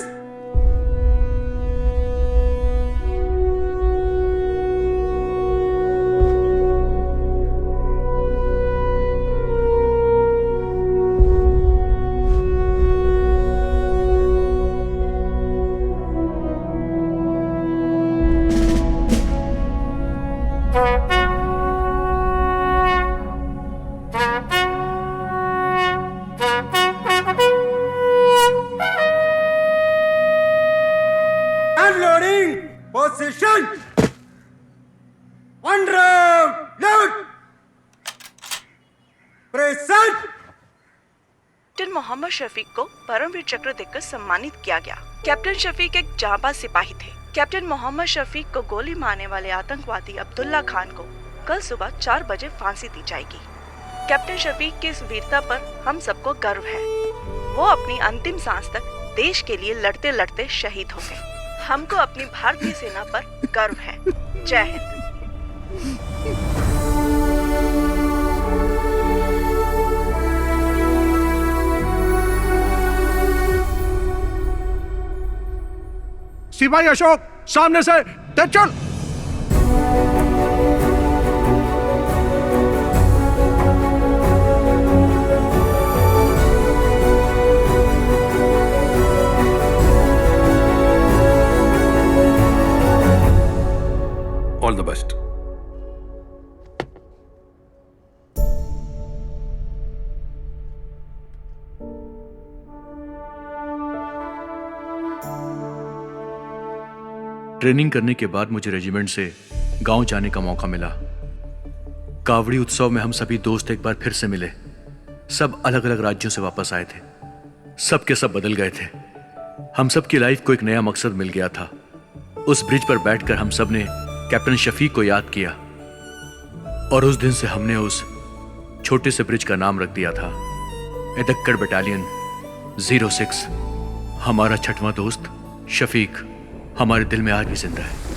Unloading position. One round load. Present. Captain Mohammad Shafiq को परमवीर चक्र देकर सम्मानित किया गया। कैप्टन शफीक एक जांबाज सिपाही थे। कैप्टन मोहम्मद शफीक को गोली मारने वाले आतंकवादी अब्दुल्ला खान को कल सुबह 4 बजे फांसी दी जाएगी। कैप्टन शफीक की इस वीरता पर हम सबको गर्व है। वो अपनी अंतिम सांस तक देश के लिए लड़ते लड़ते शहीद हो गए। हमको अपनी भारतीय सेना पर गर्व है। जय हिंद। सिपाही अशोक सामने से तेज चल। All the best. ट्रेनिंग करने के बाद मुझे रेजिमेंट से गांव जाने का मौका मिला। कावड़ी उत्सव में हम सभी दोस्त एक बार फिर से मिले। सब अलग अलग राज्यों से वापस आए थे। सब के सब बदल गए थे। हम सब की लाइफ को एक नया मकसद मिल गया था। उस ब्रिज पर बैठकर हम सब ने कैप्टन शफीक को याद किया और उस दिन से हमने उस छोटे से ब्रिज का नाम रख दिया था एदक्कड़ बटालियन 06। हमारा छठवां दोस्त शफीक हमारे दिल में आज भी जिंदा है।